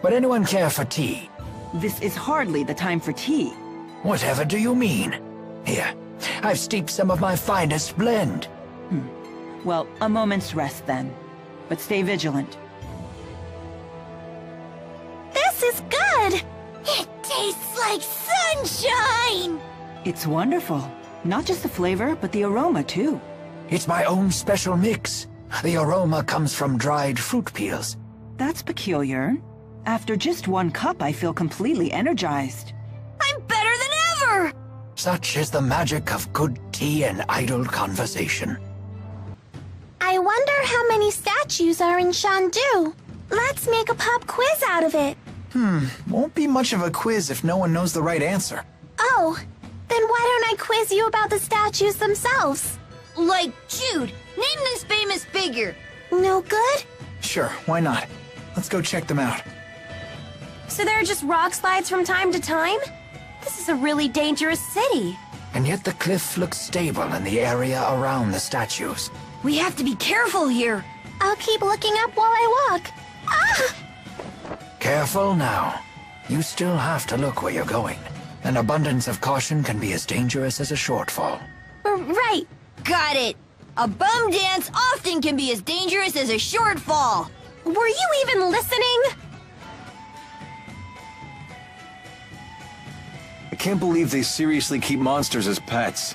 Would anyone care for tea? This is hardly the time for tea. Whatever do you mean? Here, I've steeped some of my finest blend. Well, a moment's rest then. But stay vigilant. This is good. It tastes like sunshine! It's wonderful. Not just the flavor, but the aroma too. It's my own special mix. The aroma comes from dried fruit peels. That's peculiar. After just 1 cup, I feel completely energized. I'm better than ever! Such is the magic of good tea and idle conversation. I wonder how many statues are in Shandu. Let's make a pop quiz out of it. Won't be much of a quiz if no one knows the right answer. Oh, then why don't I quiz you about the statues themselves? Like, Jude, name this famous figure. No good? Sure, why not? Let's go check them out. So there are just rock slides from time to time? This is a really dangerous city. And yet the cliff looks stable in the area around the statues. We have to be careful here. I'll keep looking up while I walk. Ah! Careful now. You still have to look where you're going. An abundance of caution can be as dangerous as a shortfall. Right. Got it. A bum dance often can be as dangerous as a shortfall. Were you even listening? I can't believe they seriously keep monsters as pets.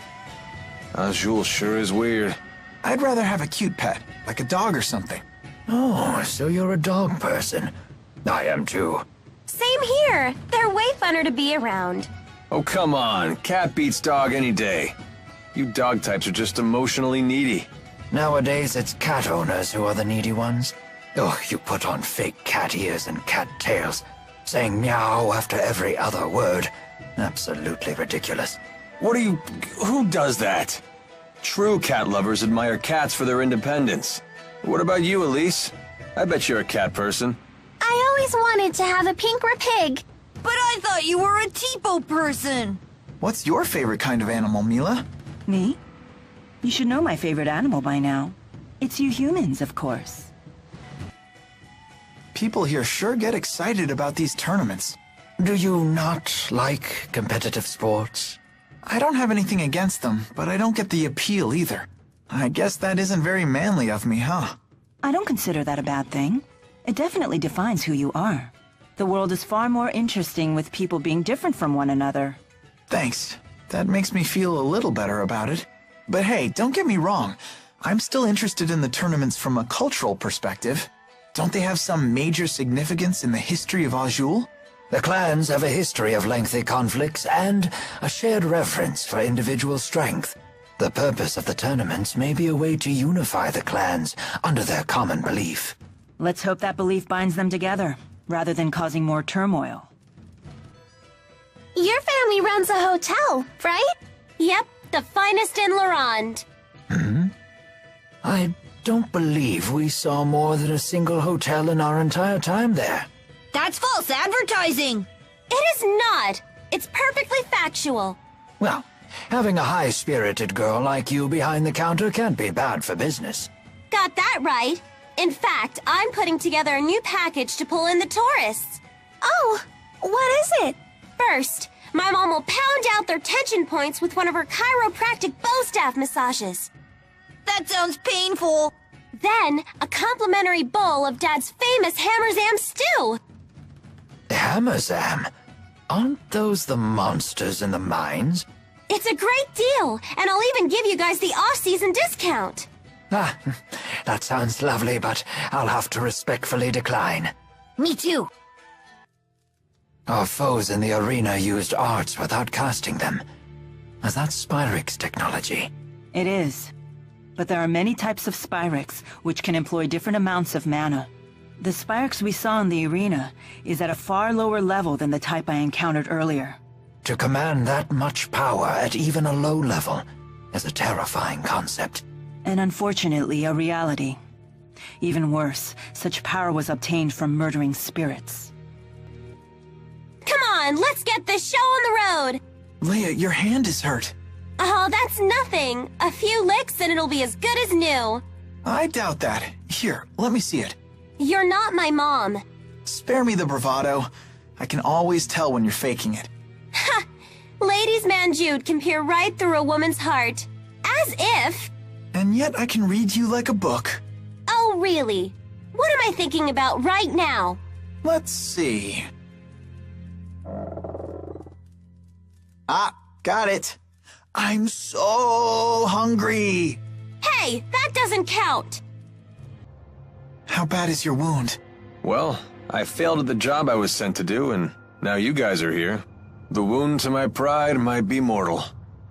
Azul sure is weird. I'd rather have a cute pet, like a dog or something. Oh, so you're a dog person. I am too. Same here. They're way funner to be around. Oh, come on. Cat beats dog any day. You dog types are just emotionally needy. Nowadays, it's cat owners who are the needy ones. Oh, you put on fake cat ears and cat tails, saying meow after every other word. Absolutely ridiculous. Who does that? True cat lovers admire cats for their independence. What about you, Elise? I bet you're a cat person. I always wanted to have a pink pig. But I thought you were a Tipo person. What's your favorite kind of animal, Mila? Me? You should know my favorite animal by now. It's you humans, of course. People here sure get excited about these tournaments. Do you not like competitive sports? I don't have anything against them, but I don't get the appeal either. I guess that isn't very manly of me, huh? I don't consider that a bad thing. It definitely defines who you are. The world is far more interesting with people being different from one another. Thanks. That makes me feel a little better about it. But hey, don't get me wrong. I'm still interested in the tournaments from a cultural perspective. Don't they have some major significance in the history of Azul? The clans have a history of lengthy conflicts and a shared reverence for individual strength. The purpose of the tournaments may be a way to unify the clans under their common belief. Let's hope that belief binds them together, rather than causing more turmoil. Your family runs a hotel, right? Yep, the finest in Lorand. I don't believe we saw more than a single hotel in our entire time there. That's false advertising. It is not. It's perfectly factual. Well, having a high-spirited girl like you behind the counter can't be bad for business. Got that right. In fact, I'm putting together a new package to pull in the tourists. Oh, what is it? First, my mom will pound out their tension points with one of her chiropractic bow staff massages. That sounds painful. Then, a complimentary bowl of Dad's famous Hammerzam stew. Hammerzam? Aren't those the monsters in the mines? It's a great deal, and I'll even give you guys the off-season discount. Ah, that sounds lovely, but I'll have to respectfully decline. Me too. Our foes in the arena used arts without casting them. Is that Spyrix technology? It is. But there are many types of Spyrix, which can employ different amounts of mana. The Spyrix we saw in the arena is at a far lower level than the type I encountered earlier. To command that much power at even a low level is a terrifying concept. And unfortunately, a reality. Even worse, such power was obtained from murdering spirits. Come on, let's get this show on the road. Leia, your hand is hurt. Oh, that's nothing. A few licks and it'll be as good as new. I doubt that. Here, let me see it. You're not my mom. Spare me the bravado. I can always tell when you're faking it. Ha! Ladies' man Jude can peer right through a woman's heart. As if... And yet I can read you like a book. Oh, really? What am I thinking about right now? Let's see. Ah, got it. I'm so hungry. Hey, that doesn't count. How bad is your wound? Well, I failed at the job I was sent to do, and now you guys are here. The wound to my pride might be mortal.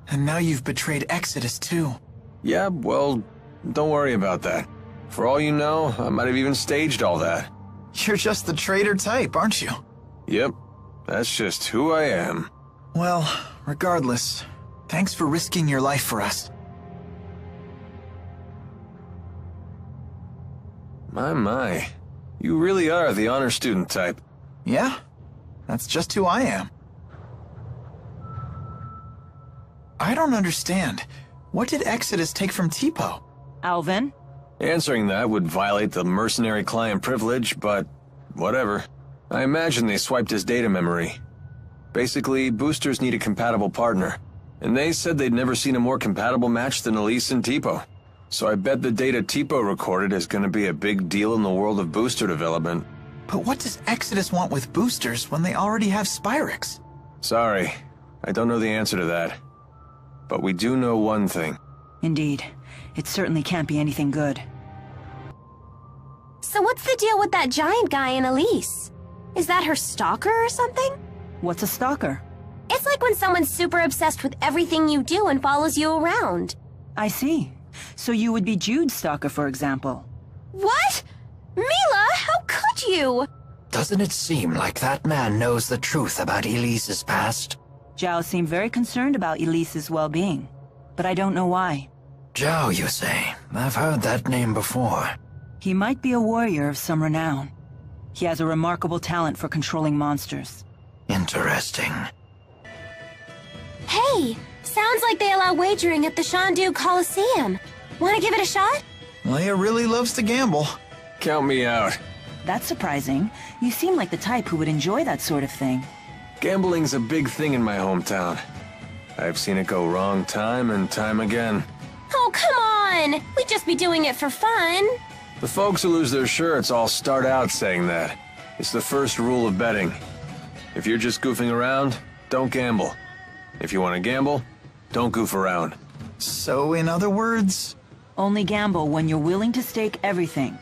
And now you've betrayed Exodus too. Yeah, well, don't worry about that. For all you know, I might have even staged all that. You're just the traitor type, aren't you? Yep, that's just who I am. Well, regardless, thanks for risking your life for us. My. You really are the honor student type. Yeah, that's just who I am. I don't understand. What did Exodus take from Tipo? Alvin? Answering that would violate the mercenary client privilege, but whatever. I imagine they swiped his data memory. Basically, boosters need a compatible partner, and they said they'd never seen a more compatible match than Elise and Tipo. So I bet the data Tipo recorded is going to be a big deal in the world of booster development. But what does Exodus want with boosters when they already have Spyrix? Sorry, I don't know the answer to that. But we do know one thing. Indeed. It certainly can't be anything good. So what's the deal with that giant guy in Elise? Is that her stalker or something? What's a stalker? It's like when someone's super obsessed with everything you do and follows you around. I see. So you would be Jude's stalker, for example. What? Mila, how could you? Doesn't it seem like that man knows the truth about Elise's past? Zhao seemed very concerned about Elise's well-being, but I don't know why. Zhao, you say? I've heard that name before. He might be a warrior of some renown. He has a remarkable talent for controlling monsters. Interesting. Hey, sounds like they allow wagering at the Shandu Coliseum. Want to give it a shot? Leia really loves to gamble. Count me out. That's surprising. You seem like the type who would enjoy that sort of thing. Gambling's a big thing in my hometown. I've seen it go wrong time and time again. Oh, come on! We'd just be doing it for fun. The folks who lose their shirts all start out saying that. It's the first rule of betting. If you're just goofing around, don't gamble. If you want to gamble, don't goof around. So, in other words... Only gamble when you're willing to stake everything.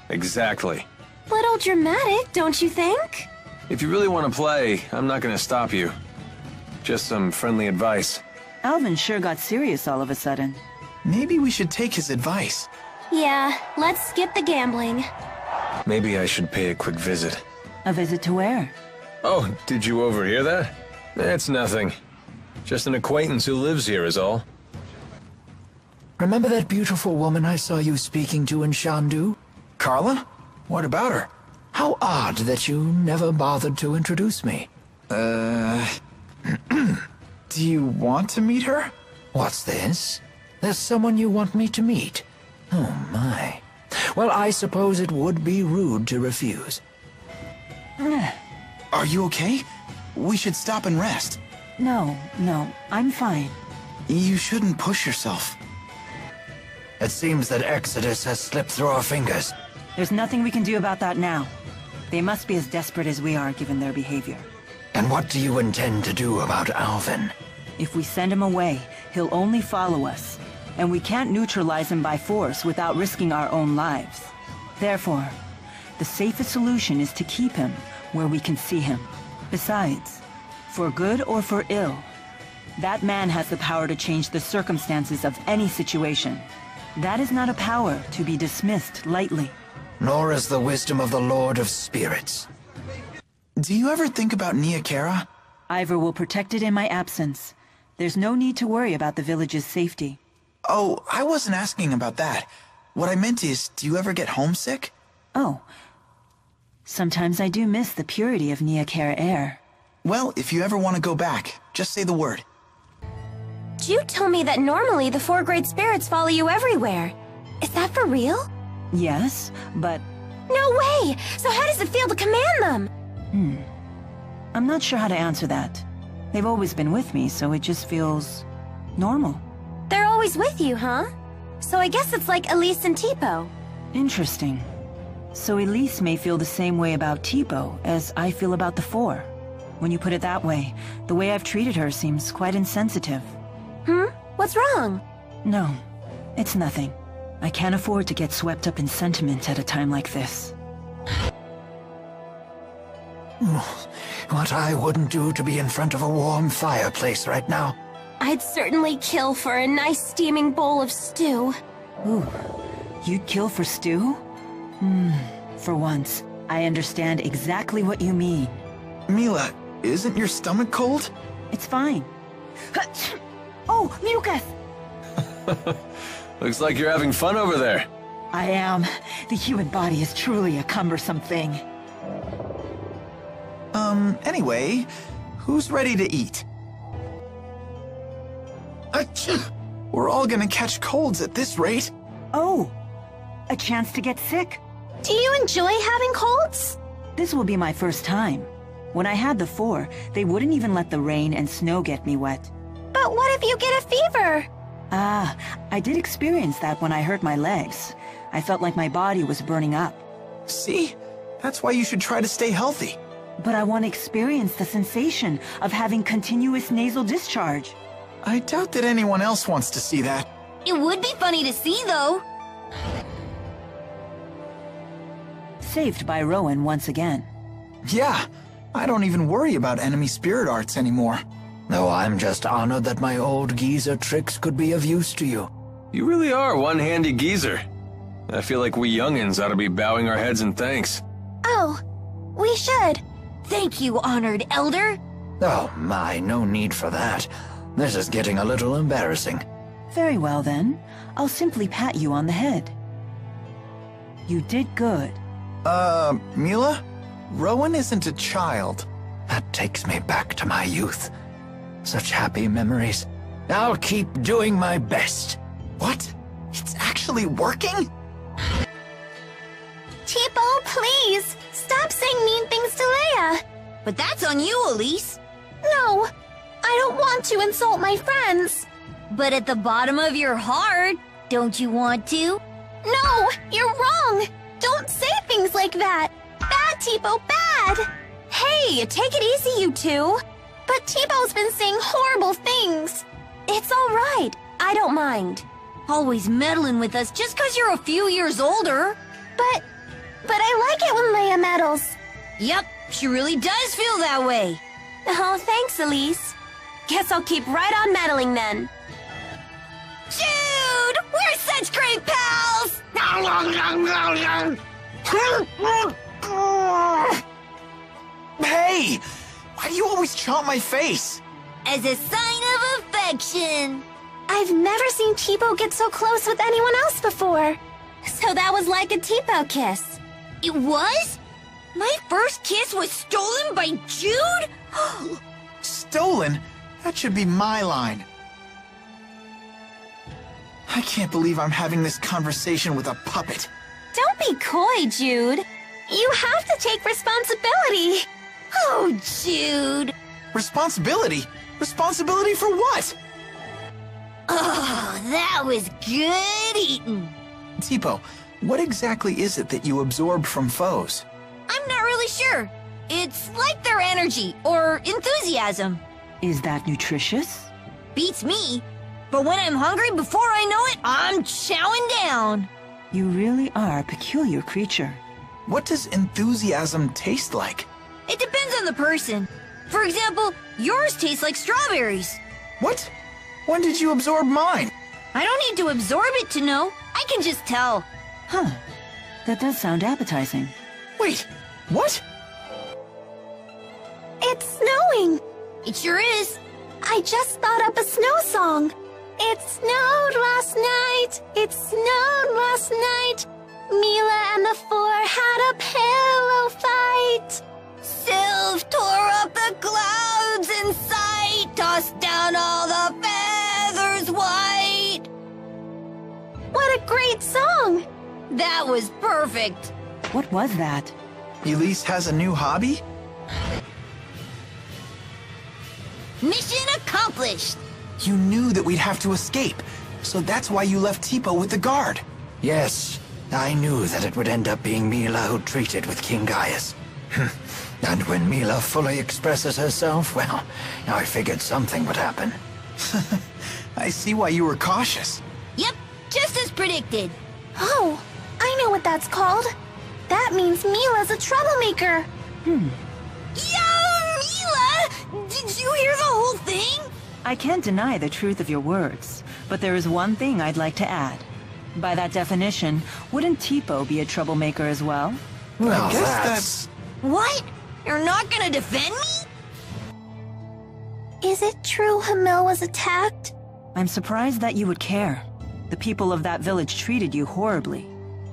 Exactly. Little dramatic, don't you think? If you really want to play, I'm not going to stop you. Just some friendly advice. Alvin sure got serious all of a sudden. Maybe we should take his advice. Yeah, let's skip the gambling. Maybe I should pay a quick visit. A visit to where? Oh, did you overhear that? It's nothing. Just an acquaintance who lives here is all. Remember that beautiful woman I saw you speaking to in Shandu? Carla? What about her? How odd that you never bothered to introduce me. Do you want to meet her? What's this? There's someone you want me to meet? Oh my. Well, I suppose it would be rude to refuse. Are you okay? We should stop and rest. No, I'm fine. You shouldn't push yourself. It seems that Exodus has slipped through our fingers. There's nothing we can do about that now. They must be as desperate as we are, given their behavior. And what do you intend to do about Alvin? If we send him away, he'll only follow us. And we can't neutralize him by force without risking our own lives. Therefore, the safest solution is to keep him where we can see him. Besides, for good or for ill, that man has the power to change the circumstances of any situation. That is not a power to be dismissed lightly. Nor is the wisdom of the Lord of Spirits. Do you ever think about Nia Khera? Ivor will protect it in my absence. There's no need to worry about the village's safety. Oh, I wasn't asking about that. What I meant is, do you ever get homesick? Oh. Sometimes I do miss the purity of Nia Khera air. Well, if you ever want to go back, just say the word. Jude told me that normally the 4 great spirits follow you everywhere. Is that for real? Yes, but... No way! So how does it feel to command them? I'm not sure how to answer that. They've always been with me, so it just feels... normal. They're always with you, huh? So I guess it's like Elise and Tipo. Interesting. So Elise may feel the same way about Tipo as I feel about the 4. When you put it that way, the way I've treated her seems quite insensitive. What's wrong? No, it's nothing. I can't afford to get swept up in sentiment at a time like this. What I wouldn't do to be in front of a warm fireplace right now. I'd certainly kill for a nice steaming bowl of stew. Ooh, you'd kill for stew? For once, I understand exactly what you mean. Mila, isn't your stomach cold? It's fine. Oh, Lucas! Looks like you're having fun over there. I am. The human body is truly a cumbersome thing. Anyway, who's ready to eat? Achoo! We're all gonna catch colds at this rate. Oh, a chance to get sick. Do you enjoy having colds? This will be my first time. When I had the 4, they wouldn't even let the rain and snow get me wet. But what if you get a fever? Ah, I did experience that when I hurt my legs. I felt like my body was burning up. See? That's why you should try to stay healthy. But I want to experience the sensation of having continuous nasal discharge. I doubt that anyone else wants to see that. It would be funny to see, though. Saved by Rowan once again. Yeah, I don't even worry about enemy spirit arts anymore. Though I'm just honored that my old geezer tricks could be of use to you. You really are one handy geezer. I feel like we youngins ought to be bowing our heads in thanks. Oh, we should. Thank you, honored elder. Oh my, no need for that. This is getting a little embarrassing. Very well then. I'll simply pat you on the head. You did good. Mila? Rowan isn't a child. That takes me back to my youth. Such happy memories. I'll keep doing my best. What? It's actually working? Tipo, please, stop saying mean things to Leia. But that's on you, Elise. No, I don't want to insult my friends. But at the bottom of your heart, don't you want to? No, you're wrong. Don't say things like that. Bad, Tipo, bad. Hey, take it easy, you two. But Tipo's been saying horrible things. It's all right. I don't mind. Always meddling with us just 'cause you're a few years older. But I like it when Leia meddles. Yep, she really does feel that way. Oh, thanks, Elise. Guess I'll keep right on meddling then. Jude, we're such great pals! Hey! Why do you always chomp my face? As a sign of affection. I've never seen Tipo get so close with anyone else before. So that was like a Tipo kiss. It was? My first kiss was stolen by Jude? Stolen? That should be my line. I can't believe I'm having this conversation with a puppet. Don't be coy, Jude. You have to take responsibility. Oh, Jude. Responsibility? Responsibility for what? Oh, that was good eating. Tipo, what exactly is it that you absorbed from foes? I'm not really sure. It's like their energy or enthusiasm. Is that nutritious? Beats me. But when I'm hungry, before I know it, I'm chowing down. You really are a peculiar creature. What does enthusiasm taste like? It depends on the person. For example, yours tastes like strawberries. What? When did you absorb mine? I don't need to absorb it to know. I can just tell. Huh. That does sound appetizing. Wait, what? It's snowing. It sure is. I just thought up a snow song. It snowed last night. It snowed last night. Mila and the four had a pillow fight. Sylph tore up the clouds in sight, tossed down all the feathers white. What a great song. That was perfect. What was that? Elise has a new hobby? Mission accomplished. You knew that we'd have to escape, so that's why you left Tipo with the guard. Yes, I knew that it would end up being Mila who treated with King Gaius. And when Mila fully expresses herself, well, I figured something would happen. I see why you were cautious. Yep, just as predicted. Oh, I know what that's called. That means Mila's a troublemaker. Yo, Mila! Did you hear the whole thing? I can't deny the truth of your words, but there is one thing I'd like to add. By that definition, wouldn't Tipo be a troublemaker as well? Well, I guess that's... What? You're not gonna defend me? Is it true Hamil was attacked? I'm surprised that you would care. The people of that village treated you horribly.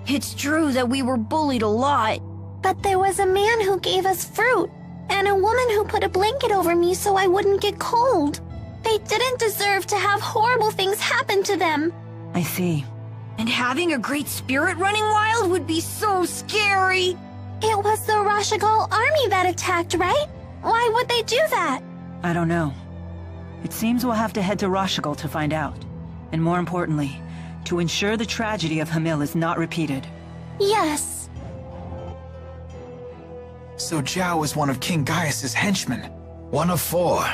It's true that we were bullied a lot. But there was a man who gave us fruit, and a woman who put a blanket over me so I wouldn't get cold. They didn't deserve to have horrible things happen to them. I see. And having a great spirit running wild would be so scary. It was the Rashigal army that attacked, right? Why would they do that? I don't know. It seems we'll have to head to Rashigal to find out. And more importantly, to ensure the tragedy of Hamil is not repeated. Yes. So Zhao is one of King Gaius's henchmen. One of 4.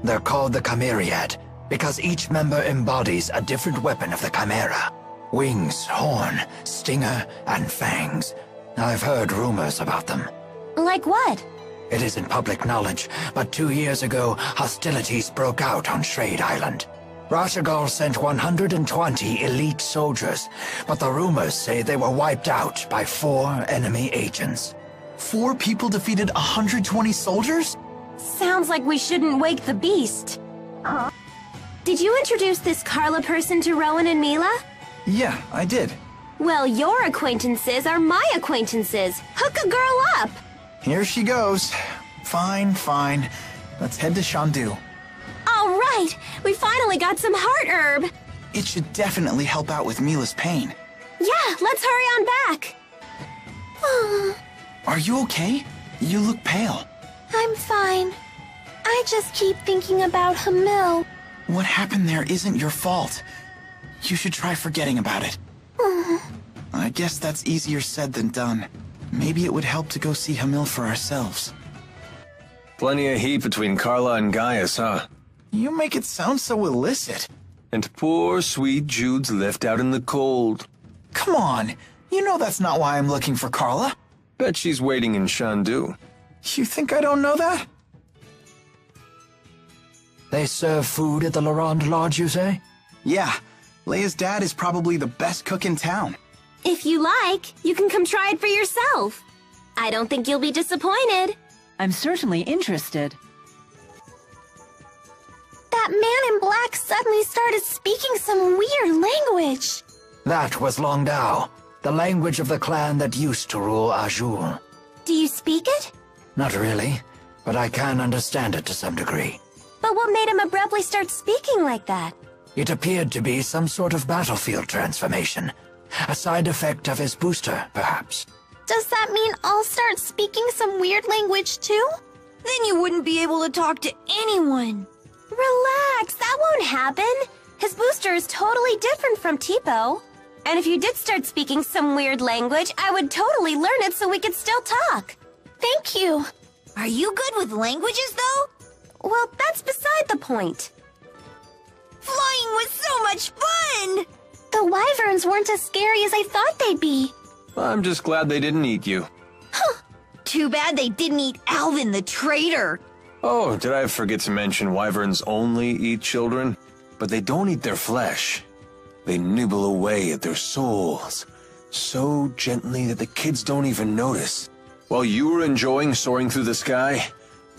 They're called the Chimeriad, because each member embodies a different weapon of the Chimera. Wings, horn, stinger, and fangs. I've heard rumors about them. Like what? It isn't public knowledge, but 2 years ago, hostilities broke out on Shrade Island. Rashigal sent 120 elite soldiers, but the rumors say they were wiped out by 4 enemy agents. 4 people defeated 120 soldiers? Sounds like we shouldn't wake the beast. Did you introduce this Carla person to Rowan and Mila? Yeah, I did. Well, your acquaintances are my acquaintances. Hook a girl up. Here she goes. Fine. Let's head to Shandu. All right, we finally got some heart herb. It should definitely help out with Mila's pain. Yeah, let's hurry on back. Are you okay? You look pale. I'm fine. I just keep thinking about Hamil. What happened there isn't your fault. You should try forgetting about it. I guess that's easier said than done. Maybe it would help to go see Hamil for ourselves. Plenty of heat between Carla and Gaius, huh? You make it sound so illicit. And poor, sweet Jude's left out in the cold. Come on, you know that's not why I'm looking for Carla. Bet she's waiting in Shandu. You think I don't know that? They serve food at the Laurent Lodge, you say? Yeah, Leia's dad is probably the best cook in town. If you like, you can come try it for yourself. I don't think you'll be disappointed. I'm certainly interested. That man in black suddenly started speaking some weird language. That was Longdao, the language of the clan that used to rule Azul. Do you speak it? Not really, but I can understand it to some degree. But what made him abruptly start speaking like that? It appeared to be some sort of battlefield transformation. A side effect of his booster, perhaps. Does that mean I'll start speaking some weird language too? Then you wouldn't be able to talk to anyone. Relax, that won't happen. His booster is totally different from Tipo. And if you did start speaking some weird language, I would totally learn it so we could still talk. Thank you. Are you good with languages, though? Well, that's beside the point. Flying was so much fun! The wyverns weren't as scary as I thought they'd be. I'm just glad they didn't eat you. Too bad they didn't eat Alvin the traitor. Oh, did I forget to mention wyverns only eat children? But they don't eat their flesh. They nibble away at their souls, so gently that the kids don't even notice. While you were enjoying soaring through the sky,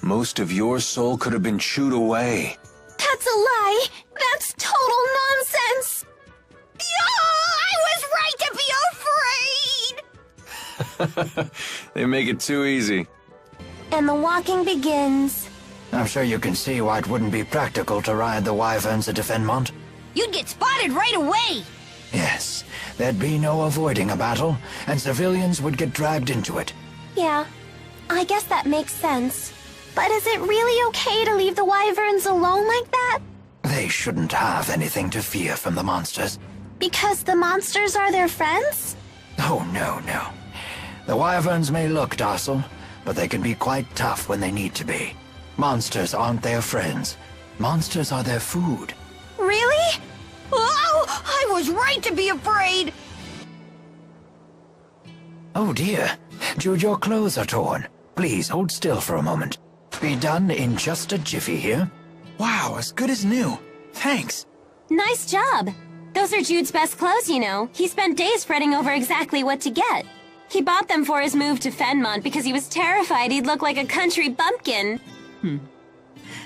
most of your soul could have been chewed away. That's a lie. That's total nonsense. Yeah, I was right to be afraid! They make it too easy. And the walking begins. I'm sure you can see why it wouldn't be practical to ride the wyverns at Defenmont. You'd get spotted right away! Yes, there'd be no avoiding a battle, and civilians would get dragged into it. Yeah, I guess that makes sense. But is it really okay to leave the wyverns alone like that? They shouldn't have anything to fear from the monsters. Because the monsters are their friends? Oh, no. The wyverns may look docile, but they can be quite tough when they need to be. Monsters aren't their friends. Monsters are their food. Really? Oh, I was right to be afraid! Oh dear, Jude, your clothes are torn. Please hold still for a moment. Be done in just a jiffy here. Wow, as good as new. Thanks. Nice job. Those are Jude's best clothes, you know. He spent days fretting over exactly what to get. He bought them for his move to Fenmont because he was terrified he'd look like a country bumpkin.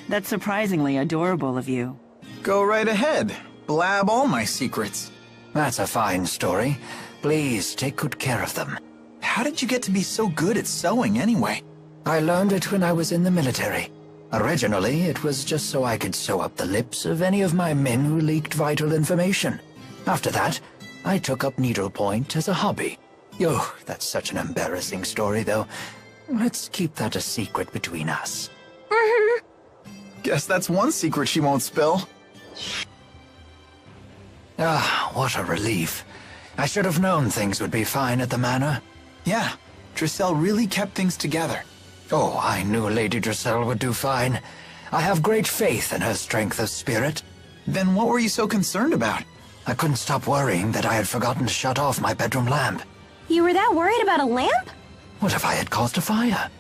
That's surprisingly adorable of you. Go right ahead. Blab all my secrets. That's a fine story. Please take good care of them. How did you get to be so good at sewing anyway? I learned it when I was in the military. Originally, it was just so I could sew up the lips of any of my men who leaked vital information. After that, I took up needlepoint as a hobby. Oh, that's such an embarrassing story, though. Let's keep that a secret between us. Guess that's one secret she won't spill. Ah, what a relief. I should have known things would be fine at the manor. Yeah, Drissel really kept things together. Oh, I knew Lady Drissel would do fine. I have great faith in her strength of spirit. Then what were you so concerned about? I couldn't stop worrying that I had forgotten to shut off my bedroom lamp. You were that worried about a lamp? What if I had caused a fire?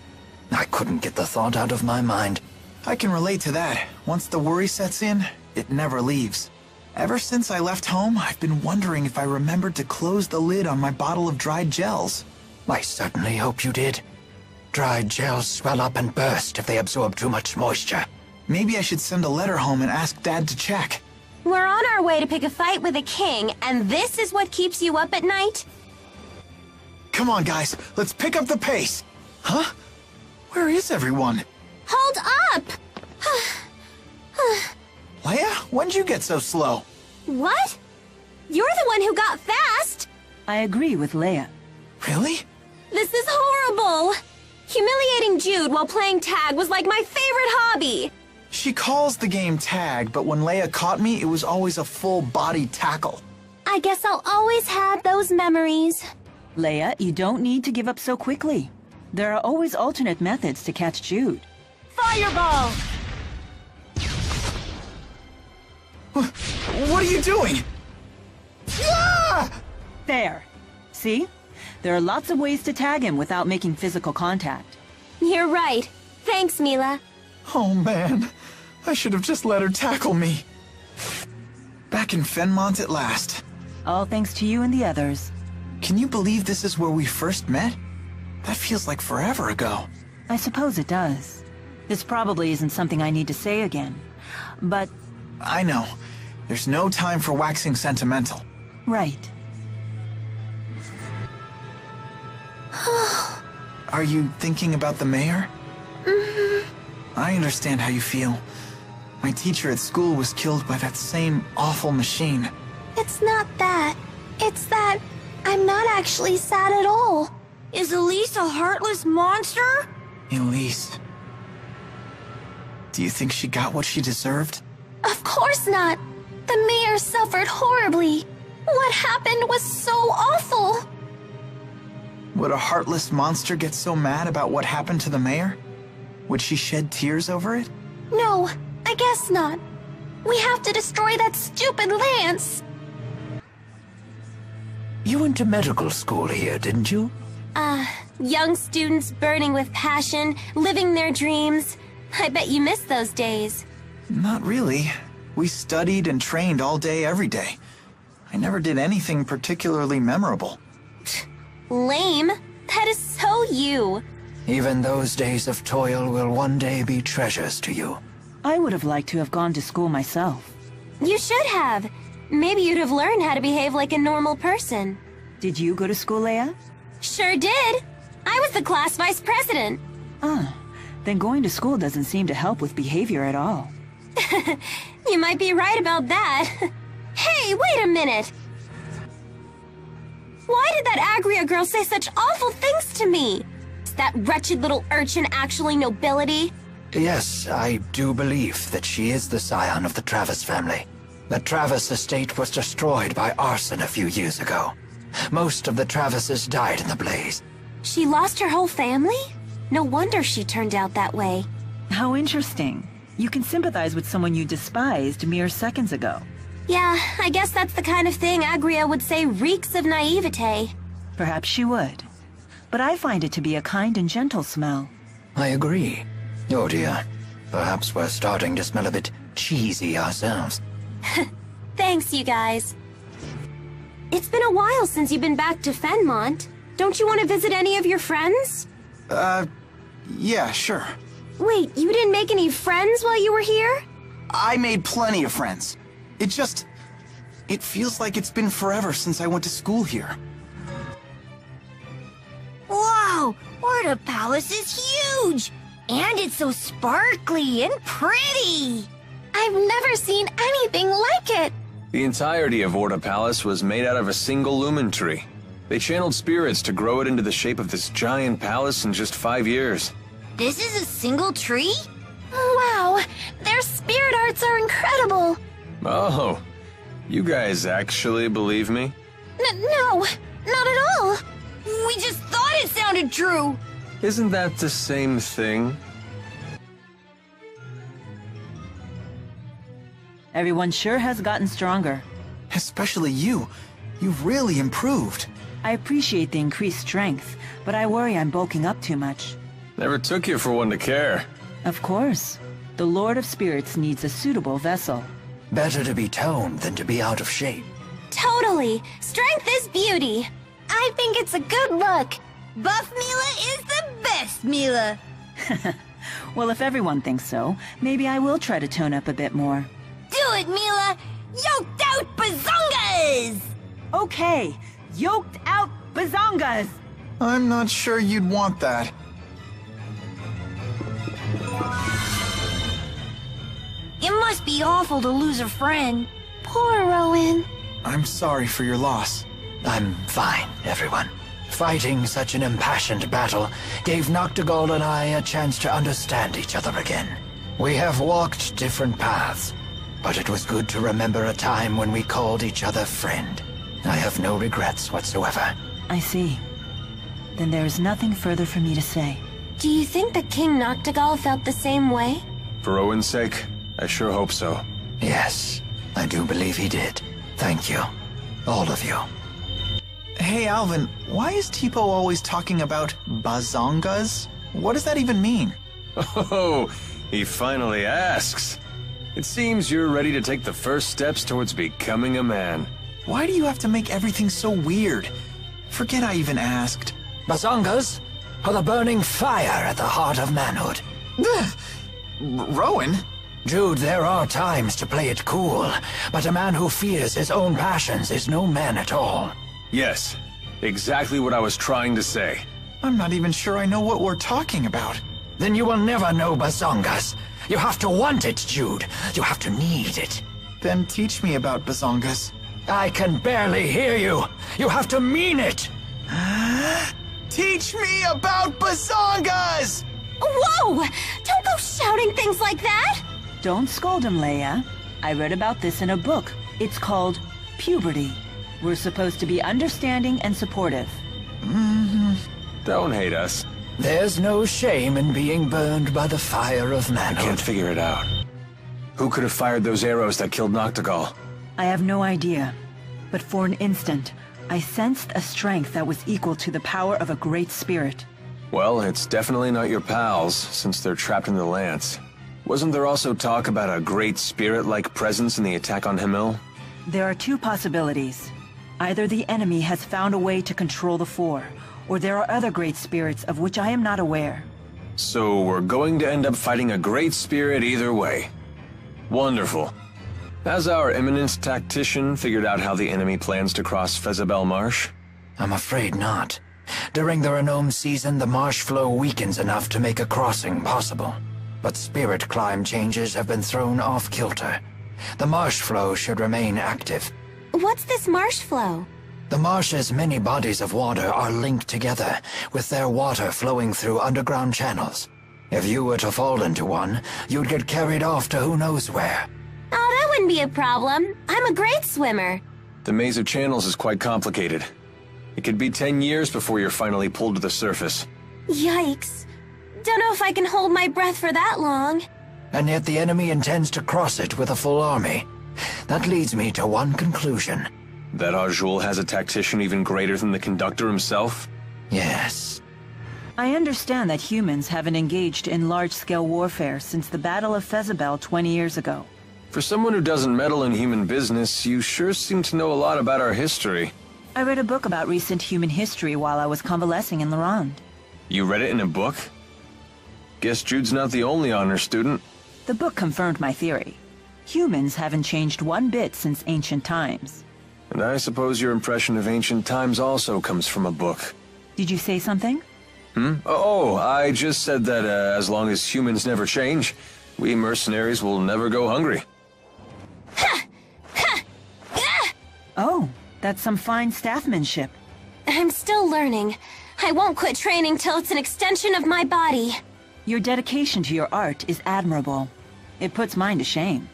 I couldn't get the thought out of my mind. I can relate to that. Once the worry sets in, it never leaves. Ever since I left home, I've been wondering if I remembered to close the lid on my bottle of dried gels. I certainly hope you did. Dried gels swell up and burst if they absorb too much moisture. Maybe I should send a letter home and ask Dad to check. We're on our way to pick a fight with a king, and this is what keeps you up at night? Come on, guys, let's pick up the pace. Huh? Where is everyone? Hold up! Leia, when'd you get so slow? What? You're the one who got fast! I agree with Leia. Really? This is horrible! Humiliating Jude while playing tag was like my favorite hobby! She calls the game tag, but when Leia caught me, it was always a full-body tackle. I guess I'll always have those memories. Leia, you don't need to give up so quickly. There are always alternate methods to catch Jude. Fireball! What are you doing? Ah! There. See? There are lots of ways to tag him without making physical contact. You're right. Thanks, Mila. Oh man, I should have just let her tackle me. Back in Fenmont at last. All thanks to you and the others. Can you believe this is where we first met? That feels like forever ago. I suppose it does. This probably isn't something I need to say again. But, I know. There's no time for waxing sentimental. right. Are you thinking about the mayor? I understand how you feel. My teacher at school was killed by that same awful machine. It's not that. It's that I'm not actually sad at all. Is Elise a heartless monster? Elise. Do you think she got what she deserved? Of course not. The mayor suffered horribly. What happened was so awful. Would a heartless monster get so mad about what happened to the mayor? Would she shed tears over it? No, I guess not. We have to destroy that stupid lance. You went to medical school here, didn't you? Young students burning with passion, living their dreams. I bet you miss those days. Not really. We studied and trained all day, every day. I never did anything particularly memorable. Lame. That is so you. Even those days of toil will one day be treasures to you. I would have liked to have gone to school myself. You should have. Maybe you'd have learned how to behave like a normal person. Did you go to school, Leia? Sure did. I was the class vice president. Then going to school doesn't seem to help with behavior at all. You might be right about that. Hey, wait a minute. Why did that Agria girl say such awful things to me? Is that wretched little urchin actually nobility? Yes, I do believe that she is the scion of the Travis family. The Travis estate was destroyed by arson a few years ago. Most of the Travises died in the blaze. She lost her whole family? No wonder she turned out that way. How interesting. You can sympathize with someone you despised mere seconds ago. Yeah, I guess that's the kind of thing Agria would say reeks of naivete. Perhaps she would. But I find it to be a kind and gentle smell. I agree. Oh dear. Perhaps we're starting to smell a bit cheesy ourselves. Thanks, you guys. It's been a while since you've been back to Fenmont. Don't you want to visit any of your friends? Yeah, sure. Wait, you didn't make any friends while you were here? I made plenty of friends. It feels like it's been forever since I went to school here. Wow, Orta Palace is huge! And it's so sparkly and pretty! I've never seen anything like it. The entirety of Orta Palace was made out of a single lumen tree. They channeled spirits to grow it into the shape of this giant palace in just 5 years. This is a single tree? Wow, their spirit arts are incredible. Oh, you guys actually believe me? No, not at all. We just thought it sounded true! Isn't that the same thing? Everyone sure has gotten stronger. Especially you. You've really improved. I appreciate the increased strength, but I worry I'm bulking up too much. Never took you for one to care. Of course. The Lord of Spirits needs a suitable vessel. Better to be toned than to be out of shape. Totally. Strength is beauty. I think it's a good look. Buff Mila is the best Mila. Well, if everyone thinks so, maybe I will try to tone up a bit more. Do it, Mila! Yoked out bazongas! Okay, yoked out bazongas! I'm not sure you'd want that. It must be awful to lose a friend. Poor Rowan. I'm sorry for your loss. I'm fine, everyone. Fighting such an impassioned battle gave Noctigal and I a chance to understand each other again. We have walked different paths, but it was good to remember a time when we called each other friend. I have no regrets whatsoever. I see. Then there is nothing further for me to say. Do you think that King Noctigal felt the same way? For Owen's sake, I sure hope so. Yes, I do believe he did. Thank you. All of you. Hey, Alvin, why is Tipo always talking about bazongas? What does that even mean? Oh, he finally asks. It seems you're ready to take the first steps towards becoming a man. Why do you have to make everything so weird? Forget I even asked. Bazongas are the burning fire at the heart of manhood. Rowan? Jude, there are times to play it cool, but a man who fears his own passions is no man at all. Yes, exactly what I was trying to say. I'm not even sure I know what we're talking about. Then you will never know bazongas. You have to want it, Jude. You have to need it. Then teach me about bazongas. I can barely hear you. You have to mean it. Teach me about bazongas! Whoa! Don't go shouting things like that! Don't scold him, Leia. I read about this in a book. It's called Puberty. We're supposed to be understanding and supportive. Don't hate us. There's no shame in being burned by the fire of I manhood. can't figure it out. Who could have fired those arrows that killed Noctigal? I have no idea. But for an instant, I sensed a strength that was equal to the power of a great spirit. Well, it's definitely not your pals, since they're trapped in the Lance. Wasn't there also talk about a great spirit-like presence in the attack on Himil? There are two possibilities. Either the enemy has found a way to control the Four, or there are other great spirits of which I am not aware. So we're going to end up fighting a great spirit either way. Wonderful. Has our eminent tactician figured out how the enemy plans to cross Fezabel Marsh? I'm afraid not. During the Renome season, the marsh flow weakens enough to make a crossing possible. But spirit climb changes have been thrown off kilter. The marsh flow should remain active. What's this marsh flow? The marsh's many bodies of water are linked together, with their water flowing through underground channels. If you were to fall into one, you'd get carried off to who knows where. Oh, that wouldn't be a problem. I'm a great swimmer. The maze of channels is quite complicated. It could be 10 years before you're finally pulled to the surface. Yikes. Don't know if I can hold my breath for that long. And yet the enemy intends to cross it with a full army. That leads me to one conclusion. That Arjul has a tactician even greater than the conductor himself? Yes. I understand that humans haven't engaged in large-scale warfare since the Battle of Fezabel 20 years ago. For someone who doesn't meddle in human business, you sure seem to know a lot about our history. I read a book about recent human history while I was convalescing in Lorand. You read it in a book? Guess Jude's not the only honor student. The book confirmed my theory. Humans haven't changed one bit since ancient times. And I suppose your impression of ancient times also comes from a book. Did you say something? Oh, I just said that as long as humans never change, we mercenaries will never go hungry. Oh, that's some fine staffmanship. I'm still learning. I won't quit training till it's an extension of my body. Your dedication to your art is admirable. It puts mine to shame.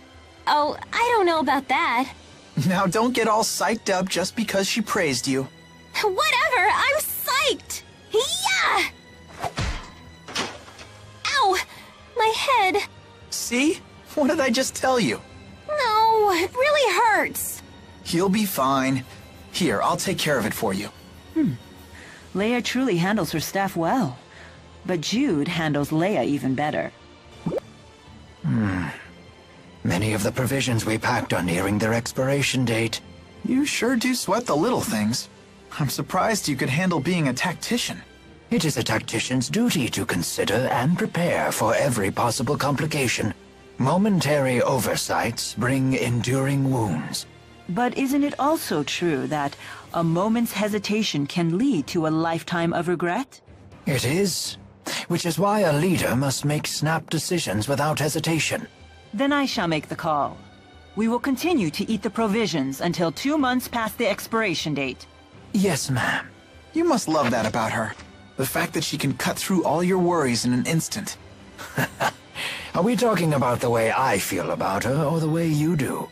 Oh, I don't know about that. Now don't get all psyched up just because she praised you. Whatever, I'm psyched! Yeah! Ow! My head. See? What did I just tell you? No, it really hurts. You'll be fine. Here, I'll take care of it for you. Leia truly handles her staff well. But Jude handles Leia even better. Many of the provisions we packed are nearing their expiration date. You sure do sweat the little things. I'm surprised you could handle being a tactician. It is a tactician's duty to consider and prepare for every possible complication. Momentary oversights bring enduring wounds. But isn't it also true that a moment's hesitation can lead to a lifetime of regret? It is, which is why a leader must make snap decisions without hesitation. Then I shall make the call. We will continue to eat the provisions until 2 months past the expiration date. Yes, ma'am. You must love that about her. The fact that she can cut through all your worries in an instant. Are we talking about the way I feel about her, or the way you do?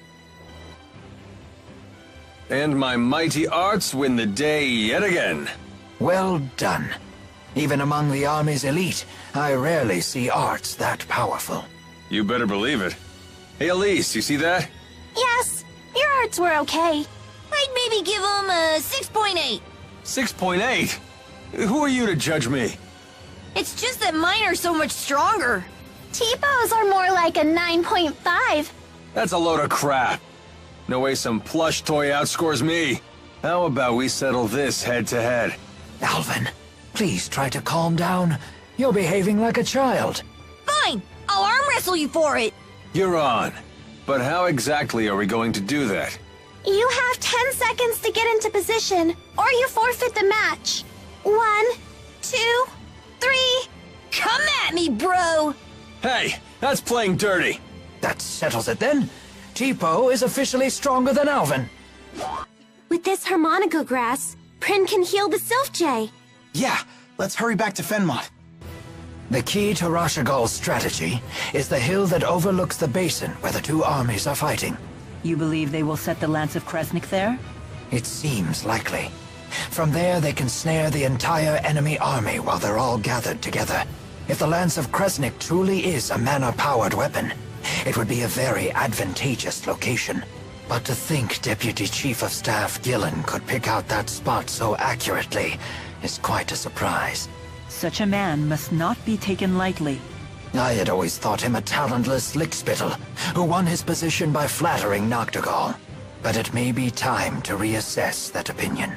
And my mighty arts win the day yet again. Well done. Even among the Army's elite, I rarely see arts that powerful. You better believe it. Hey, Elise, you see that? Yes, your arts were okay. I'd maybe give him a 6.8. 6.8? Who are you to judge me? It's just that mine are so much stronger. T-Bows are more like a 9.5. That's a load of crap. No way some plush toy outscores me. How about we settle this head to head? Alvin, please try to calm down. You're behaving like a child. Fine, I'll arm wrestle you for it. You're on. But how exactly are we going to do that? You have 10 seconds to get into position, or you forfeit the match. 1, 2, 3. Come at me, bro. Hey, that's playing dirty. That settles it then. Tipo is officially stronger than Alvin. With this harmonica grass, Prin can heal the Sylph Jay. Yeah, let's hurry back to Fenmont. The key to Rashagal's strategy is the hill that overlooks the basin where the two armies are fighting. You believe they will set the Lance of Kresnik there? It seems likely. From there, they can snare the entire enemy army while they're all gathered together. If the Lance of Kresnik truly is a mana-powered weapon, it would be a very advantageous location. But to think Deputy Chief of Staff Gillen could pick out that spot so accurately is quite a surprise. Such a man must not be taken lightly. I had always thought him a talentless lickspittle, who won his position by flattering Noctigal. But it may be time to reassess that opinion.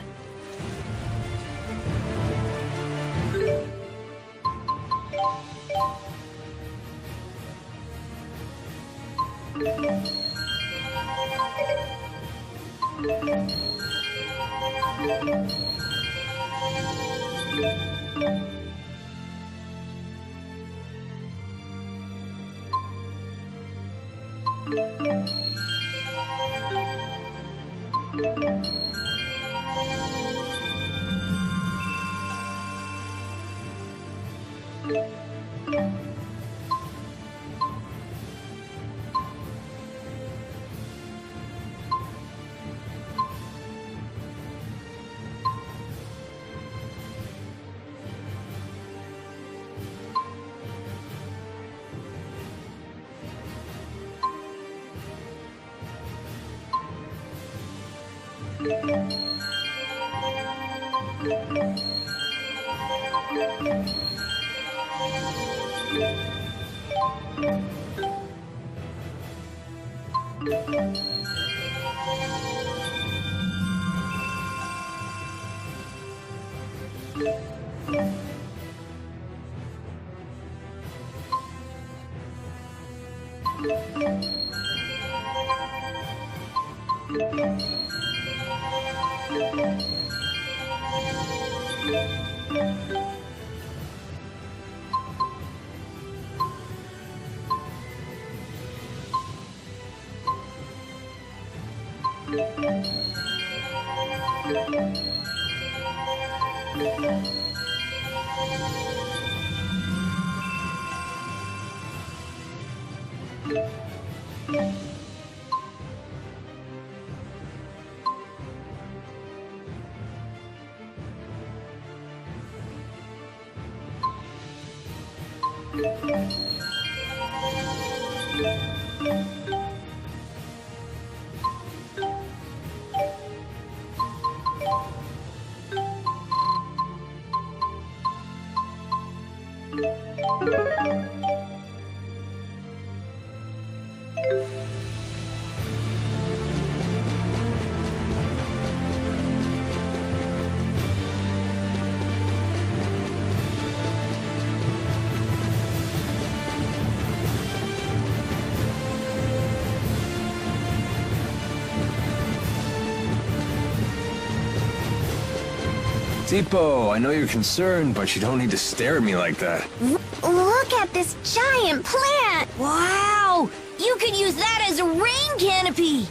Tipo, I know you're concerned, but you don't need to stare at me like that. Look at this giant plant! Wow! You could use that as a rain canopy!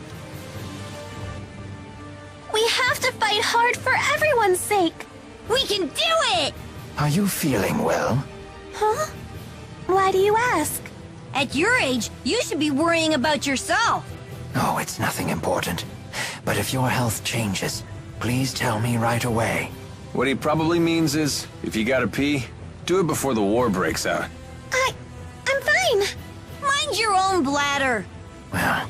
We have to fight hard for everyone's sake! We can do it! Are you feeling well? Huh? Why do you ask? At your age, you should be worrying about yourself. Oh, it's nothing important. But if your health changes, please tell me right away. What he probably means is, if you gotta pee, do it before the war breaks out. I'm fine. Mind your own bladder. Well,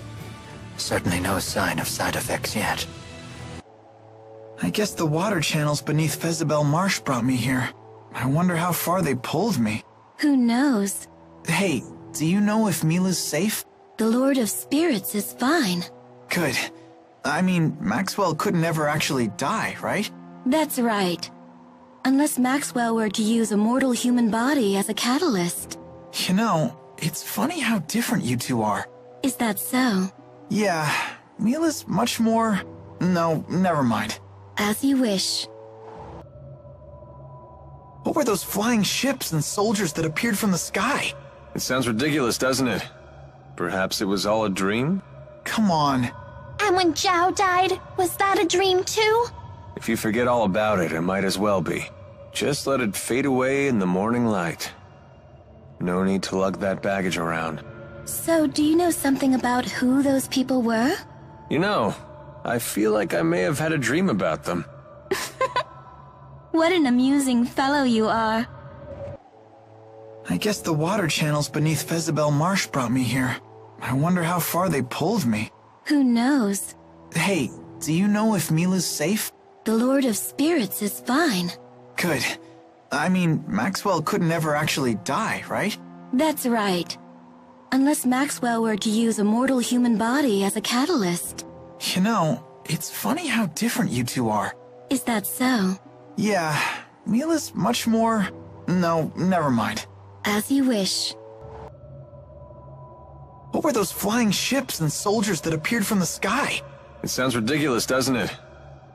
certainly no sign of side effects yet. I guess the water channels beneath Fezabel Marsh brought me here. I wonder how far they pulled me. Who knows? Hey, do you know if Mila's safe? The Lord of Spirits is fine. Good. I mean, Maxwell couldn't ever actually die, right? That's right. Unless Maxwell were to use a mortal human body as a catalyst. You know, it's funny how different you two are. Is that so? Yeah, Mila's much more... No, never mind. As you wish. What were those flying ships and soldiers that appeared from the sky? It sounds ridiculous, doesn't it? Perhaps it was all a dream? Come on. And when Zhao died, was that a dream too? If you forget all about it, it might as well be. Just let it fade away in the morning light. No need to lug that baggage around. So, do you know something about who those people were? You know, I feel like I may have had a dream about them. What an amusing fellow you are. I guess the water channels beneath Fezabel Marsh brought me here. I wonder how far they pulled me. Who knows? Hey, do you know if Mila's safe? The Lord of Spirits is fine. Good. I mean, Maxwell couldn't ever actually die, right? That's right. Unless Maxwell were to use a mortal human body as a catalyst. You know, it's funny how different you two are. Is that so? Yeah, Mila's much more... No, never mind. As you wish. What were those flying ships and soldiers that appeared from the sky? It sounds ridiculous, doesn't it?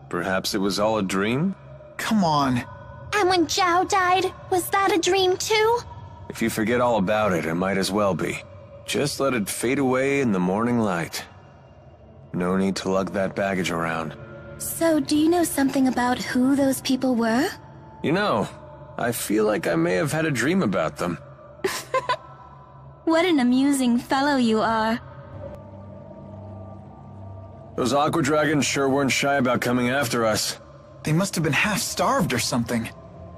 Perhaps it was all a dream? Come on. And when Zhao died, was that a dream too? If you forget all about it, it might as well be. Just let it fade away in the morning light. No need to lug that baggage around. So, do you know something about who those people were? You know, I feel like I may have had a dream about them. What an amusing fellow you are. Those aqua dragons sure weren't shy about coming after us. They must have been half-starved or something.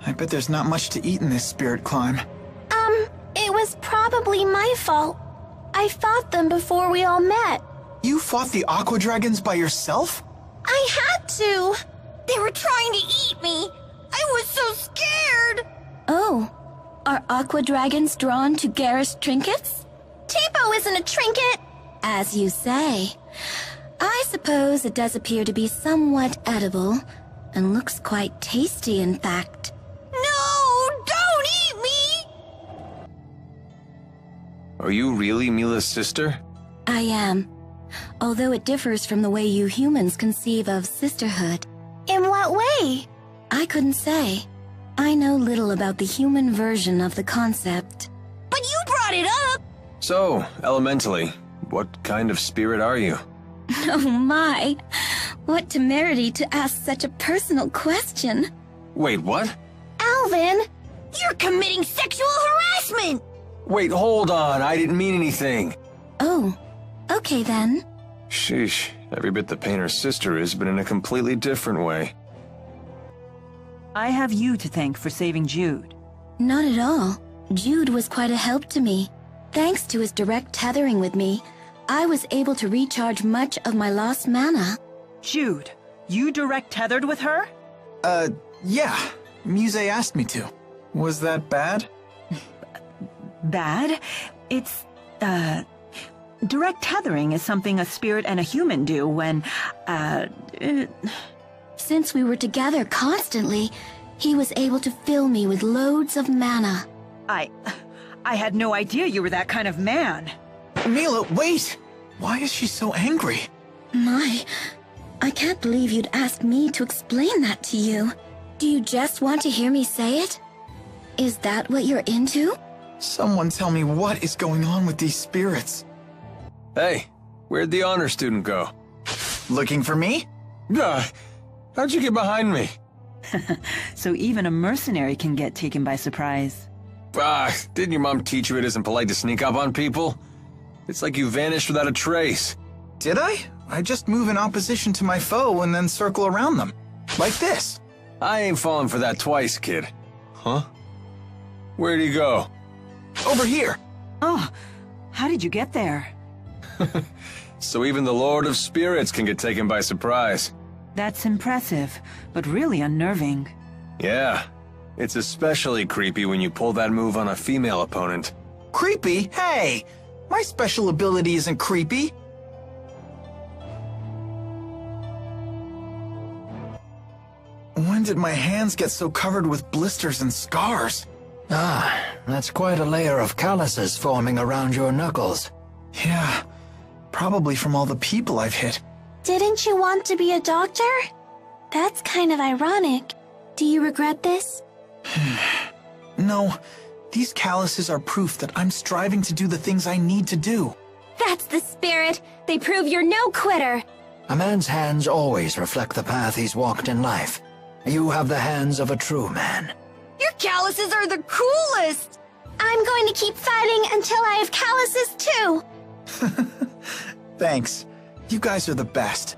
I bet there's not much to eat in this spirit climb. It was probably my fault. I fought them before we all met. You fought the aqua dragons by yourself? I had to. They were trying to eat me. I was so scared. Oh, are aqua dragons drawn to garish trinkets? Tipo isn't a trinket. As you say. I suppose it does appear to be somewhat edible, and looks quite tasty, in fact. No, don't eat me! Are you really Mila's sister? I am. Although it differs from the way you humans conceive of sisterhood. In what way? I couldn't say. I know little about the human version of the concept. But you brought it up! So, elementally, what kind of spirit are you? Oh my! What temerity to ask such a personal question. Wait, what? Alvin! You're committing sexual harassment! Wait, hold on, I didn't mean anything. Oh, okay then. Sheesh, every bit the painter's sister is, but in a completely different way. I have you to thank for saving Jude. Not at all. Jude was quite a help to me. Thanks to his direct tethering with me, I was able to recharge much of my lost mana. Jude, you direct tethered with her? Yeah. Muse asked me to. Was that bad? Bad? It's, direct tethering is something a spirit and a human do when, Since we were together constantly, he was able to fill me with loads of mana. I had no idea you were that kind of man. Mila, wait! Why is she so angry? My, I can't believe you'd ask me to explain that to you. Do you just want to hear me say it? Is that what you're into? Someone tell me what is going on with these spirits. Hey, where'd the honor student go? Looking for me? How'd you get behind me? So even a mercenary can get taken by surprise. Didn't your mom teach you it isn't polite to sneak up on people? It's like you vanished without a trace. Did I? I just move in opposition to my foe and then circle around them. Like this. I ain't fallen for that twice, kid. Huh? Where'd he go? Over here. Oh, how did you get there? So even the Lord of Spirits can get taken by surprise. That's impressive, but really unnerving. Yeah, it's especially creepy when you pull that move on a female opponent. Creepy? Hey! My special ability isn't creepy. When did my hands get so covered with blisters and scars? Ah, that's quite a layer of calluses forming around your knuckles. Yeah, probably from all the people I've hit. Didn't you want to be a doctor? That's kind of ironic. Do you regret this? No, these calluses are proof that I'm striving to do the things I need to do. That's the spirit. They prove you're no quitter. A man's hands always reflect the path he's walked in life. You have the hands of a true man. Your calluses are the coolest! I'm going to keep fighting until I have calluses too. Thanks. You guys are the best.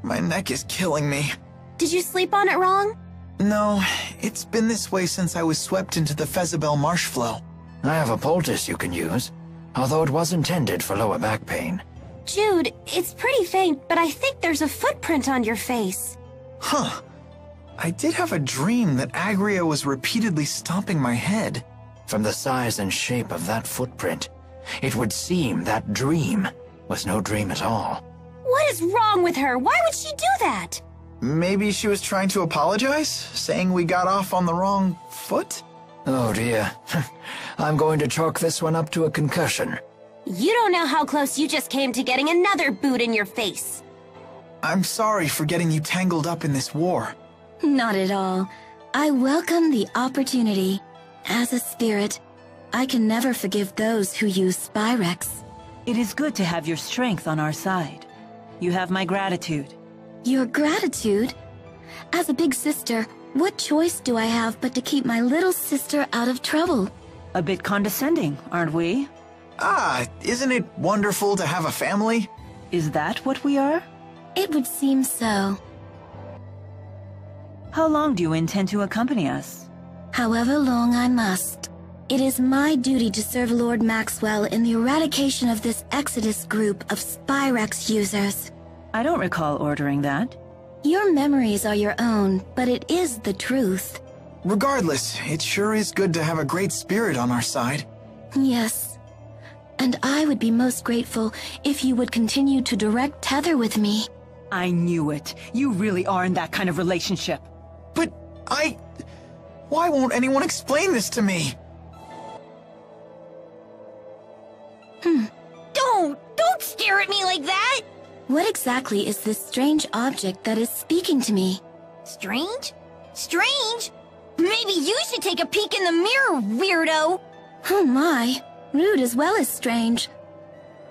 My neck is killing me. Did you sleep on it wrong? No, it's been this way since I was swept into the Fezabel marsh flow. I have a poultice you can use, although it was intended for lower back pain. Jude, it's pretty faint, but I think there's a footprint on your face. Huh. I did have a dream that Agria was repeatedly stomping my head. From the size and shape of that footprint, it would seem that dream was no dream at all. What is wrong with her? Why would she do that? Maybe she was trying to apologize, saying we got off on the wrong foot? Oh dear. I'm going to chalk this one up to a concussion. You don't know how close you just came to getting another boot in your face. I'm sorry for getting you tangled up in this war. Not at all. I welcome the opportunity. As a spirit, I can never forgive those who use Spyrex. It is good to have your strength on our side. You have my gratitude. Your gratitude? As a big sister, what choice do I have but to keep my little sister out of trouble? A bit condescending, aren't we? Ah, isn't it wonderful to have a family? Is that what we are? It would seem so. How long do you intend to accompany us? However long I must. It is my duty to serve Lord Maxwell in the eradication of this Exodus group of Spyrex users. I don't recall ordering that. Your memories are your own, but it is the truth. Regardless, it sure is good to have a great spirit on our side. Yes. And I would be most grateful if you would continue to direct tether with me. I knew it. You really are in that kind of relationship. But why won't anyone explain this to me? Don't stare at me like that! What exactly is this strange object that is speaking to me? Strange? Strange? Maybe you should take a peek in the mirror, weirdo! Oh my, rude as well as strange.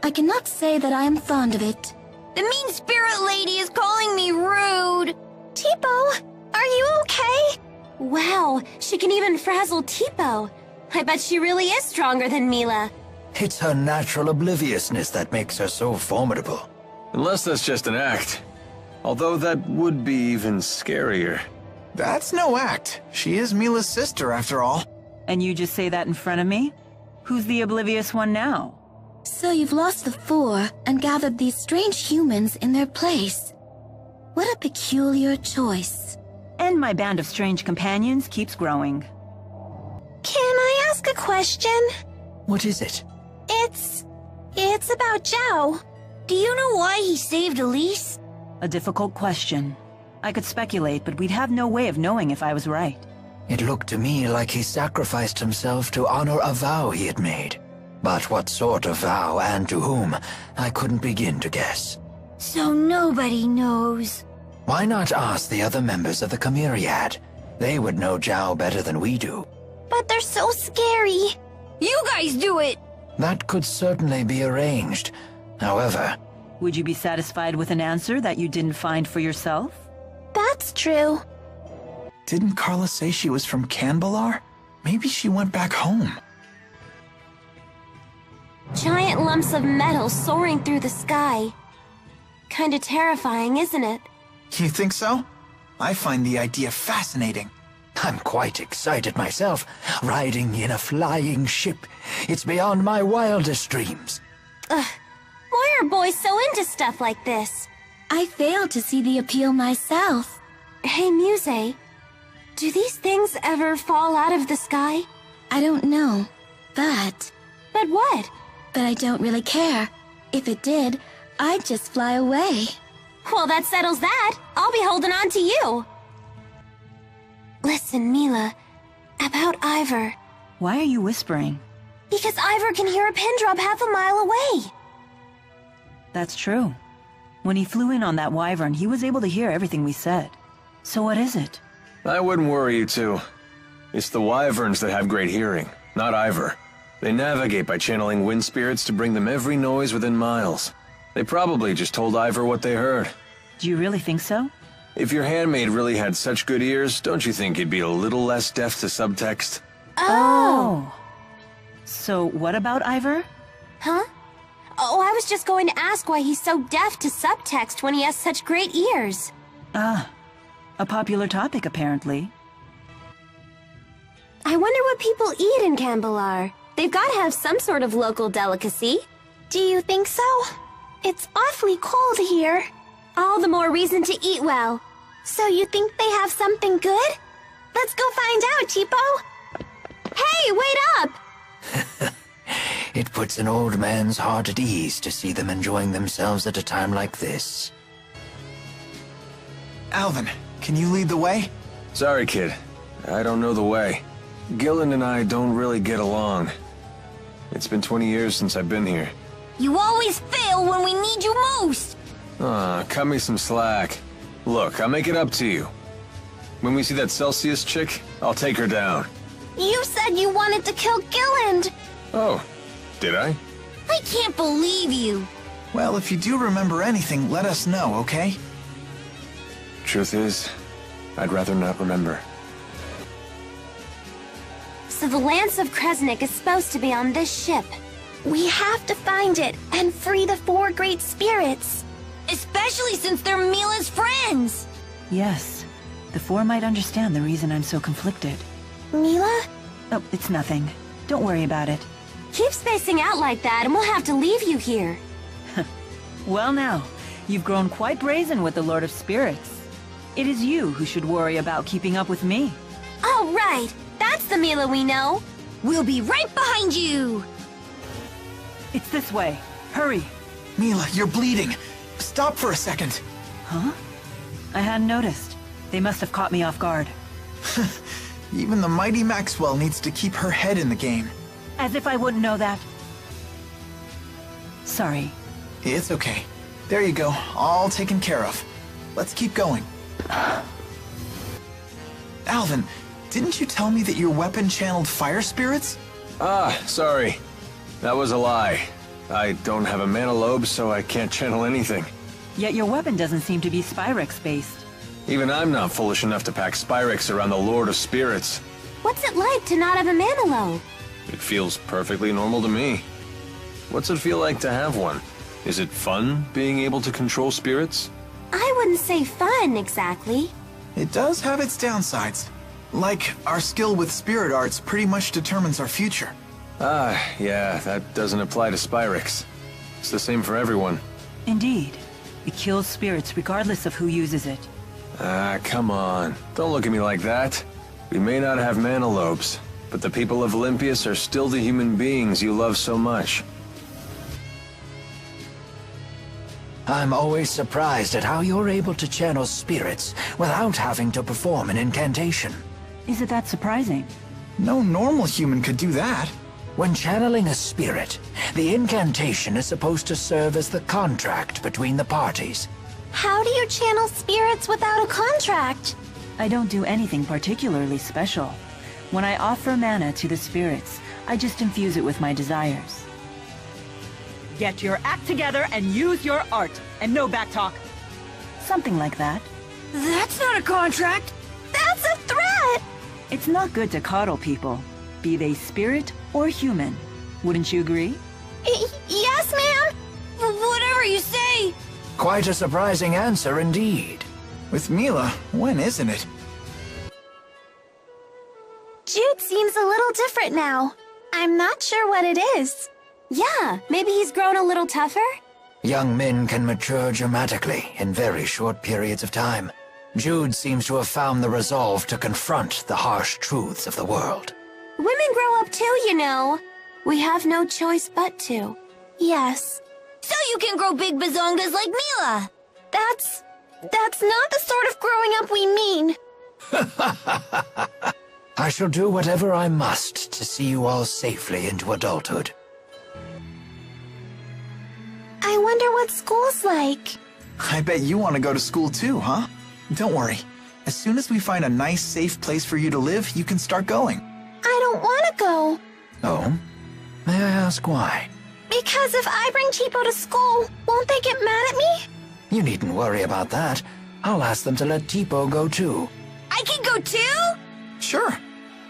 I cannot say that I am fond of it. The mean spirit lady is calling me rude! Tipo, are you okay? Wow, she can even frazzle Tipo. I bet she really is stronger than Mila. It's her natural obliviousness that makes her so formidable. Unless that's just an act. Although that would be even scarier. That's no act. She is Mila's sister, after all. And you just say that in front of me? Who's the oblivious one now? So you've lost the four and gathered these strange humans in their place. What a peculiar choice. And my band of strange companions keeps growing. Can I ask a question? What is it? It's about Zhao. Do you know why he saved Elise? A difficult question. I could speculate, but we'd have no way of knowing if I was right. It looked to me like he sacrificed himself to honor a vow he had made. But what sort of vow and to whom, I couldn't begin to guess. So nobody knows. Why not ask the other members of the Chimeriad? They would know Zhao better than we do. But they're so scary. You guys do it! That could certainly be arranged. However, Would you be satisfied with an answer that you didn't find for yourself? That's true. Didn't Carla say she was from Canbalar? Maybe she went back home. Giant lumps of metal soaring through the sky. Kinda terrifying, isn't it? You think so? I find the idea fascinating. I'm quite excited myself, riding in a flying ship. It's beyond my wildest dreams. Why are boys so into stuff like this? I fail to see the appeal myself. Hey, Muse, do these things ever fall out of the sky? I don't know, but But what? I don't really care. If it did, I'd just fly away. Well, that settles that. I'll be holding on to you. Listen, Mila, about Ivor. Why are you whispering? Because Ivor can hear a pin drop half a mile away. That's true. When he flew in on that wyvern, he was able to hear everything we said. So what is it? I wouldn't worry you two. It's the wyverns that have great hearing, not Ivor. They navigate by channeling wind spirits to bring them every noise within miles. They probably just told Ivor what they heard. Do you really think so? If your handmaid really had such good ears, don't you think he'd be a little less deaf to subtext? Oh. So what about Ivor? Huh? Oh, I was just going to ask why he's so deaf to subtext when he has such great ears. Ah, a popular topic apparently. I wonder what people eat in Canbalar. They've got to have some sort of local delicacy. Do you think so? It's awfully cold here. All the more reason to eat well. So you think they have something good? Let's go find out, Tipo. Hey, wait up! It puts an old man's heart at ease to see them enjoying themselves at a time like this. Alvin, can you lead the way? Sorry, kid. I don't know the way. Gillen and I don't really get along. It's been 20 years since I've been here. You always fail when we need you most! Aw, cut me some slack. Look, I'll make it up to you. When we see that Celsius chick, I'll take her down. You said you wanted to kill Gilland. Oh, did I? I can't believe you! Well, if you do remember anything, let us know, okay? Truth is, I'd rather not remember. So the Lance of Kresnik is supposed to be on this ship. We have to find it and free the 4 great spirits. Especially since they're Mila's friends! Yes. The 4 might understand the reason I'm so conflicted. Mila? Oh, it's nothing. Don't worry about it. Keep spacing out like that and we'll have to leave you here. Well now, you've grown quite brazen with the Lord of Spirits. It is you who should worry about keeping up with me. Oh, right. That's the Mila we know. We'll be right behind you! It's this way. Hurry. Mila, you're bleeding. Stop for a second. Huh? I hadn't noticed. They must have caught me off guard. Even the mighty Maxwell needs to keep her head in the game. As if I wouldn't know that. Sorry. It's okay. There you go, all taken care of. Let's keep going. Alvin, didn't you tell me that your weapon channeled fire spirits? Ah, sorry. That was a lie. I don't have a mana lobe, so I can't channel anything. Yet your weapon doesn't seem to be Spyrex-based. Even I'm not foolish enough to pack Spyrex around the Lord of Spirits. What's it like to not have a mana lobe? It feels perfectly normal to me. What's it feel like to have one? Is it fun being able to control spirits? I wouldn't say fun, exactly. It does have its downsides. Like, our skill with spirit arts pretty much determines our future. Ah, yeah, that doesn't apply to Spyrex. It's the same for everyone. Indeed. It kills spirits regardless of who uses it. Ah, come on. Don't look at me like that. We may not have mana lobes, but the people of Olympias are still the human beings you love so much. I'm always surprised at how you're able to channel spirits without having to perform an incantation. Is it that surprising? No normal human could do that. When channeling a spirit, the incantation is supposed to serve as the contract between the parties. How do you channel spirits without a contract? I don't do anything particularly special. When I offer mana to the spirits, I just infuse it with my desires. Get your act together and use your art, and no backtalk. Something like that. That's not a contract! That's a threat! It's not good to coddle people, be they spirit or human. Wouldn't you agree? Yes, ma'am? Whatever you say! Quite a surprising answer indeed. With Mila, when isn't it? Jude seems a little different now. I'm not sure what it is. Yeah, maybe he's grown a little tougher? Young men can mature dramatically in very short periods of time. Jude seems to have found the resolve to confront the harsh truths of the world. Women grow up too, you know. We have no choice but to. Yes. So you can grow big bazongas like Mila! That's not the sort of growing up we mean. I shall do whatever I must to see you all safely into adulthood. I wonder what school's like. I bet you want to go to school too, huh? Don't worry. As soon as we find a nice, safe place for you to live, you can start going. I don't want to go. Oh? May I ask why? Because if I bring Tipo to school, won't they get mad at me? You needn't worry about that. I'll ask them to let Tipo go too. I can go too? Sure.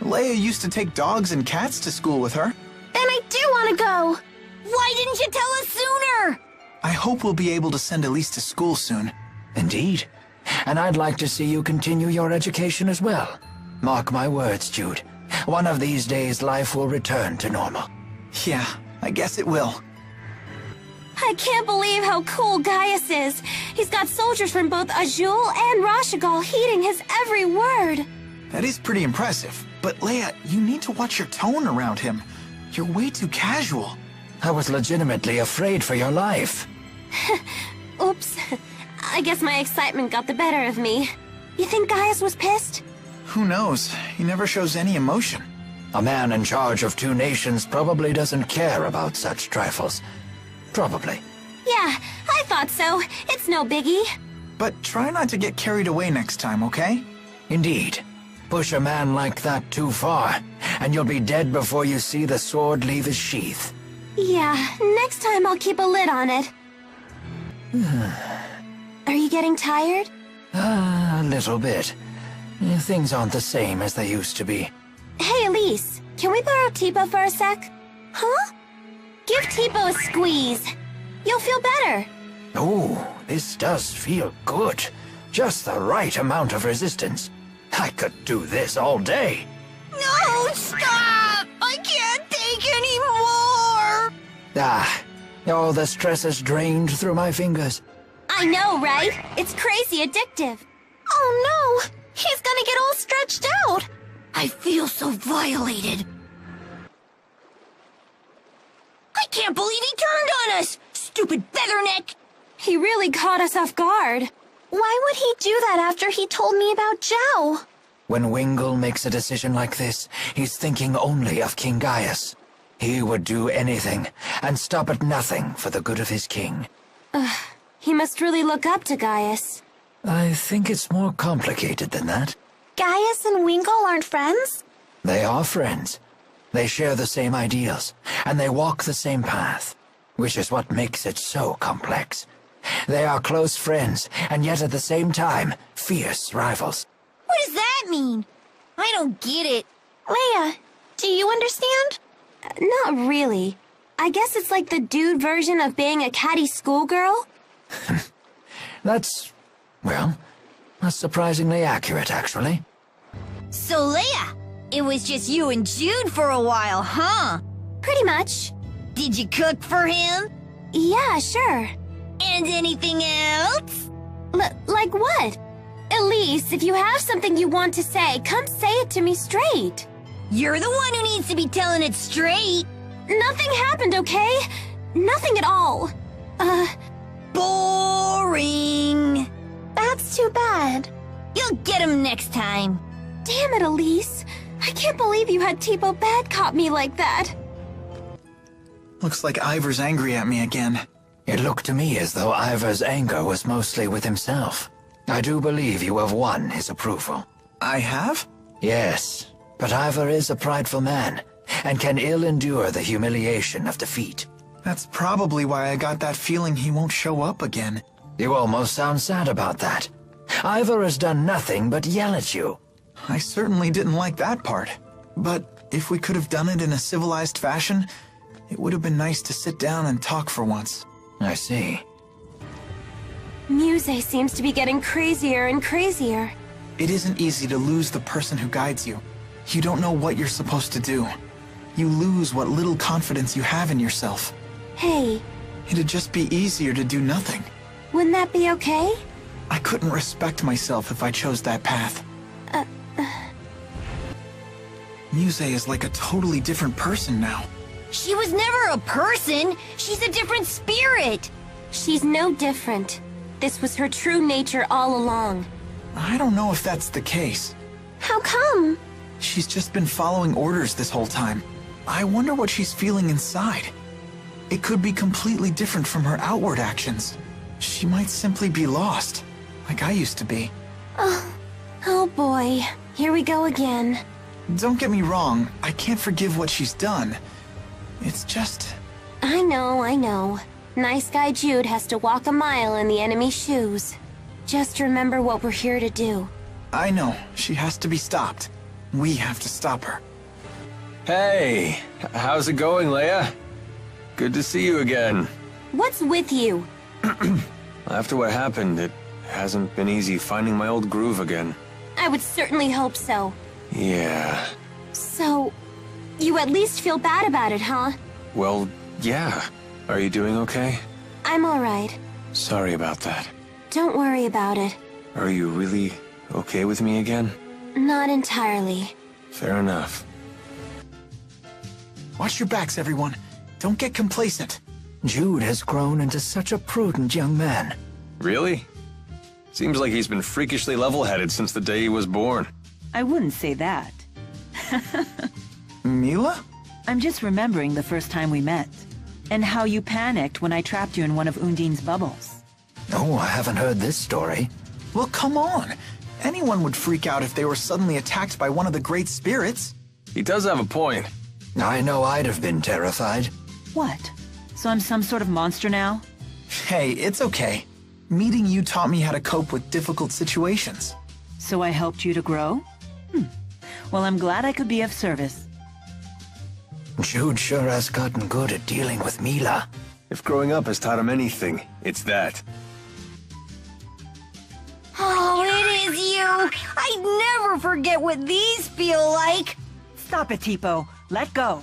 Leia used to take dogs and cats to school with her. Then I do want to go. Why didn't you tell us sooner? I hope we'll be able to send Elise to school soon. Indeed. And I'd like to see you continue your education as well. Mark my words, Jude. One of these days, life will return to normal. Yeah, I guess it will. I can't believe how cool Gaius is. He's got soldiers from both Azul and Rashigal heeding his every word. That is pretty impressive. But Leia, you need to watch your tone around him. You're way too casual. I was legitimately afraid for your life. Oops. I guess my excitement got the better of me. You think Gaius was pissed? Who knows? He never shows any emotion. A man in charge of 2 nations probably doesn't care about such trifles. Probably. Yeah, I thought so. It's no biggie. But try not to get carried away next time, okay? Indeed. Push a man like that too far, and you'll be dead before you see the sword leave his sheath. Yeah, next time I'll keep a lid on it. Are you getting tired? A little bit. Things aren't the same as they used to be. Hey, Elise, can we borrow Tipo for a sec? Huh? Give Tipo a squeeze. You'll feel better. Oh, this does feel good. Just the right amount of resistance. I could do this all day. No, stop! I can't take any more! All the stress is drained through my fingers. I know, right? It's crazy addictive. Oh no! He's gonna get all stretched out! I feel so violated. I can't believe he turned on us! Stupid featherneck! He really caught us off guard. Why would he do that after he told me about Zhao? When Wingle makes a decision like this, he's thinking only of King Gaius. He would do anything, and stop at nothing for the good of his king. He must really look up to Gaius. I think it's more complicated than that. Gaius and Wingle aren't friends? They are friends. They share the same ideals, and they walk the same path, which is what makes it so complex. They are close friends, and yet at the same time, fierce rivals. What does that mean? I don't get it. Leia, do you understand? Not really. I guess it's like the dude version of being a catty schoolgirl. That's surprisingly accurate, actually. So, Leia, it was just you and Jude for a while, huh? Pretty much. Did you cook for him? Yeah, sure. And anything else? Like what? Elise, if you have something you want to say, come say it to me straight. You're the one who needs to be telling it straight. Nothing happened, okay? Nothing at all. Boring. That's too bad. You'll get him next time. Damn it, Elise. I can't believe you had Tipo bad cop me like that. Looks like Ivor's angry at me again. It looked to me as though Ivor's anger was mostly with himself. I do believe you have won his approval. I have? Yes, but Ivor is a prideful man, and can ill endure the humiliation of defeat. That's probably why I got that feeling he won't show up again. You almost sound sad about that. Ivor has done nothing but yell at you. I certainly didn't like that part. But if we could have done it in a civilized fashion, it would have been nice to sit down and talk for once. I see. Muse seems to be getting crazier and crazier. It isn't easy to lose the person who guides you. You don't know what you're supposed to do. You lose what little confidence you have in yourself. Hey, It'd just be easier to do nothing. wouldn't that be okay? I couldn't respect myself if I chose that path. Muse is like a totally different person now. She was never a person. She's a different spirit. She's no different. This was her true nature all along. I don't know if that's the case. How come? She's just been following orders this whole time. I wonder what she's feeling inside. It could be completely different from her outward actions. She might simply be lost, like I used to be. Oh boy, here we go again. Don't get me wrong, I can't forgive what she's done. It's just... I know. Nice guy Jude has to walk a mile in the enemy's shoes. Just remember what we're here to do. I know, she has to be stopped. We have to stop her. Hey, how's it going, Leia? Good to see you again. What's with you? After what happened, it hasn't been easy finding my old groove again. I would certainly hope so. Yeah. So, you at least feel bad about it, huh? Well, yeah. Are you doing okay? I'm alright. Sorry about that. Don't worry about it. Are you really okay with me again? Not entirely. Fair enough. Watch your backs, everyone. Don't get complacent. Jude has grown into such a prudent young man. Really? Seems like he's been freakishly level-headed since the day he was born. I wouldn't say that. Mila? I'm just remembering the first time we met, and how you panicked when I trapped you in one of Undine's bubbles. Oh, I haven't heard this story. Well, come on. Anyone would freak out if they were suddenly attacked by one of the great spirits. He does have a point. I know I'd have been terrified. What? So I'm some sort of monster now? Hey, it's okay. Meeting you taught me how to cope with difficult situations. So I helped you to grow? Well, I'm glad I could be of service. Jude sure has gotten good at dealing with Mila. If growing up has taught him anything, it's that. Oh, it is you. I never forget what these feel like. Stop it, Tipo. Let go.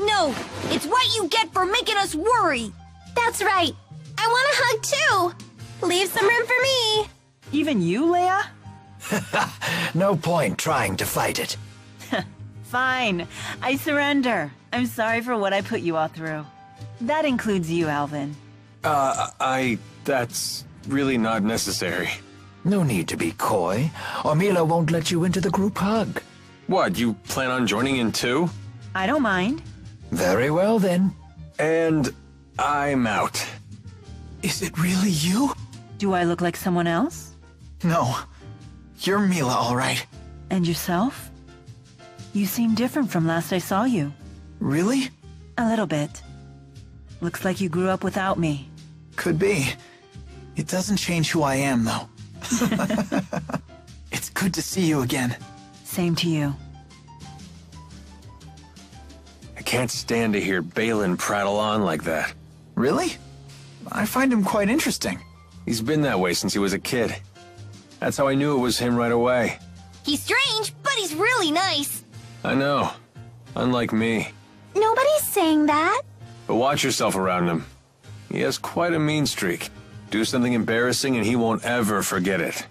No, it's what you get for making us worry. That's right. I want a hug too. Leave some room for me. Even you, Leia? No point trying to fight it. Fine. I surrender. I'm sorry for what I put you all through. That includes you, Alvin. That's really not necessary. No need to be coy, or Mila won't let you into the group hug. What, you plan on joining in too? I don't mind. Very well then. And I'm out. Is it really you? Do I look like someone else? No. You're Mila, all right. And yourself? You seem different from last I saw you. Really? A little bit. Looks like you grew up without me. Could be. It doesn't change who I am, though. It's good to see you again. Same to you. I can't stand to hear Balin prattle on like that. Really? I find him quite interesting. He's been that way since he was a kid. That's how I knew it was him right away. He's strange, but he's really nice. I know. Unlike me. Nobody's saying that. But watch yourself around him. He has quite a mean streak. Do something embarrassing and he won't ever forget it.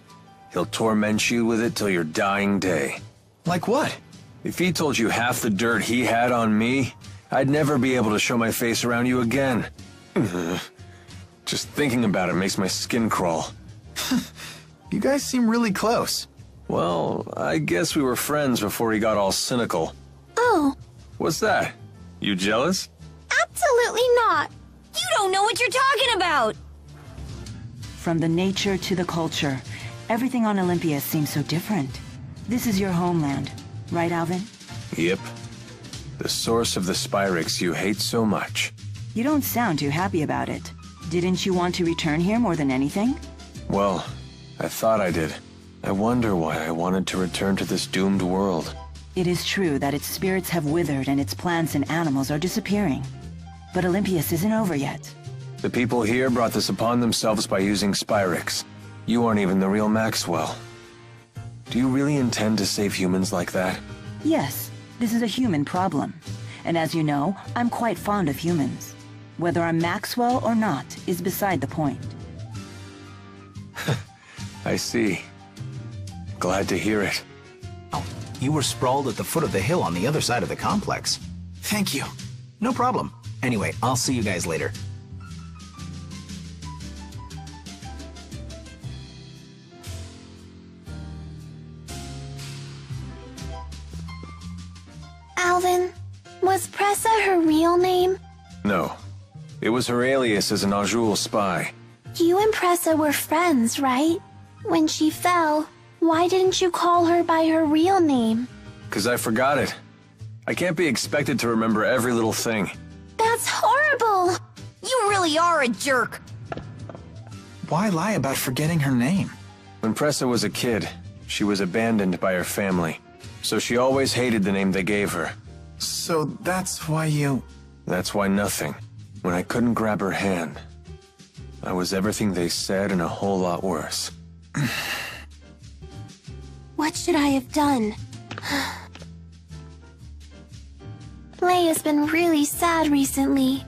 He'll torment you with it till your dying day. Like what? If he told you half the dirt he had on me, I'd never be able to show my face around you again. Just thinking about it makes my skin crawl. You guys seem really close. Well, I guess we were friends before he got all cynical. Oh, What's that? You jealous? absolutely not. You don't don't know what you're talking about! From the nature to the culture, everything on Olympia seems so different. This is your homeland, right, Alvin? Yep. The source of the Spyrix you hate so much. You don't sound too happy about it. Didn't you want to return here more than anything? Well, I thought I did. I wonder why I wanted to return to this doomed world. It is true that its spirits have withered and its plants and animals are disappearing. But Olympias isn't over yet. The people here brought this upon themselves by using Spyrix. You aren't even the real Maxwell. Do you really intend to save humans like that? Yes, this is a human problem. And as you know, I'm quite fond of humans. Whether I'm Maxwell or not is beside the point. I see. Glad to hear it. Oh, you were sprawled at the foot of the hill on the other side of the complex. Thank you. No problem. Anyway, I'll see you guys later. Alvin, was Pressa her real name? No. It was her alias as an Azul spy. You and Pressa were friends, right? When she fell, why didn't you call her by her real name? 'Cause I forgot it. I can't be expected to remember every little thing. That's horrible! You really are a jerk! Why lie about forgetting her name? When Pressa was a kid, she was abandoned by her family. So she always hated the name they gave her. So that's why you... That's why nothing. When I couldn't grab her hand, I was everything they said and a whole lot worse. What should I have done? Leia's been really sad recently.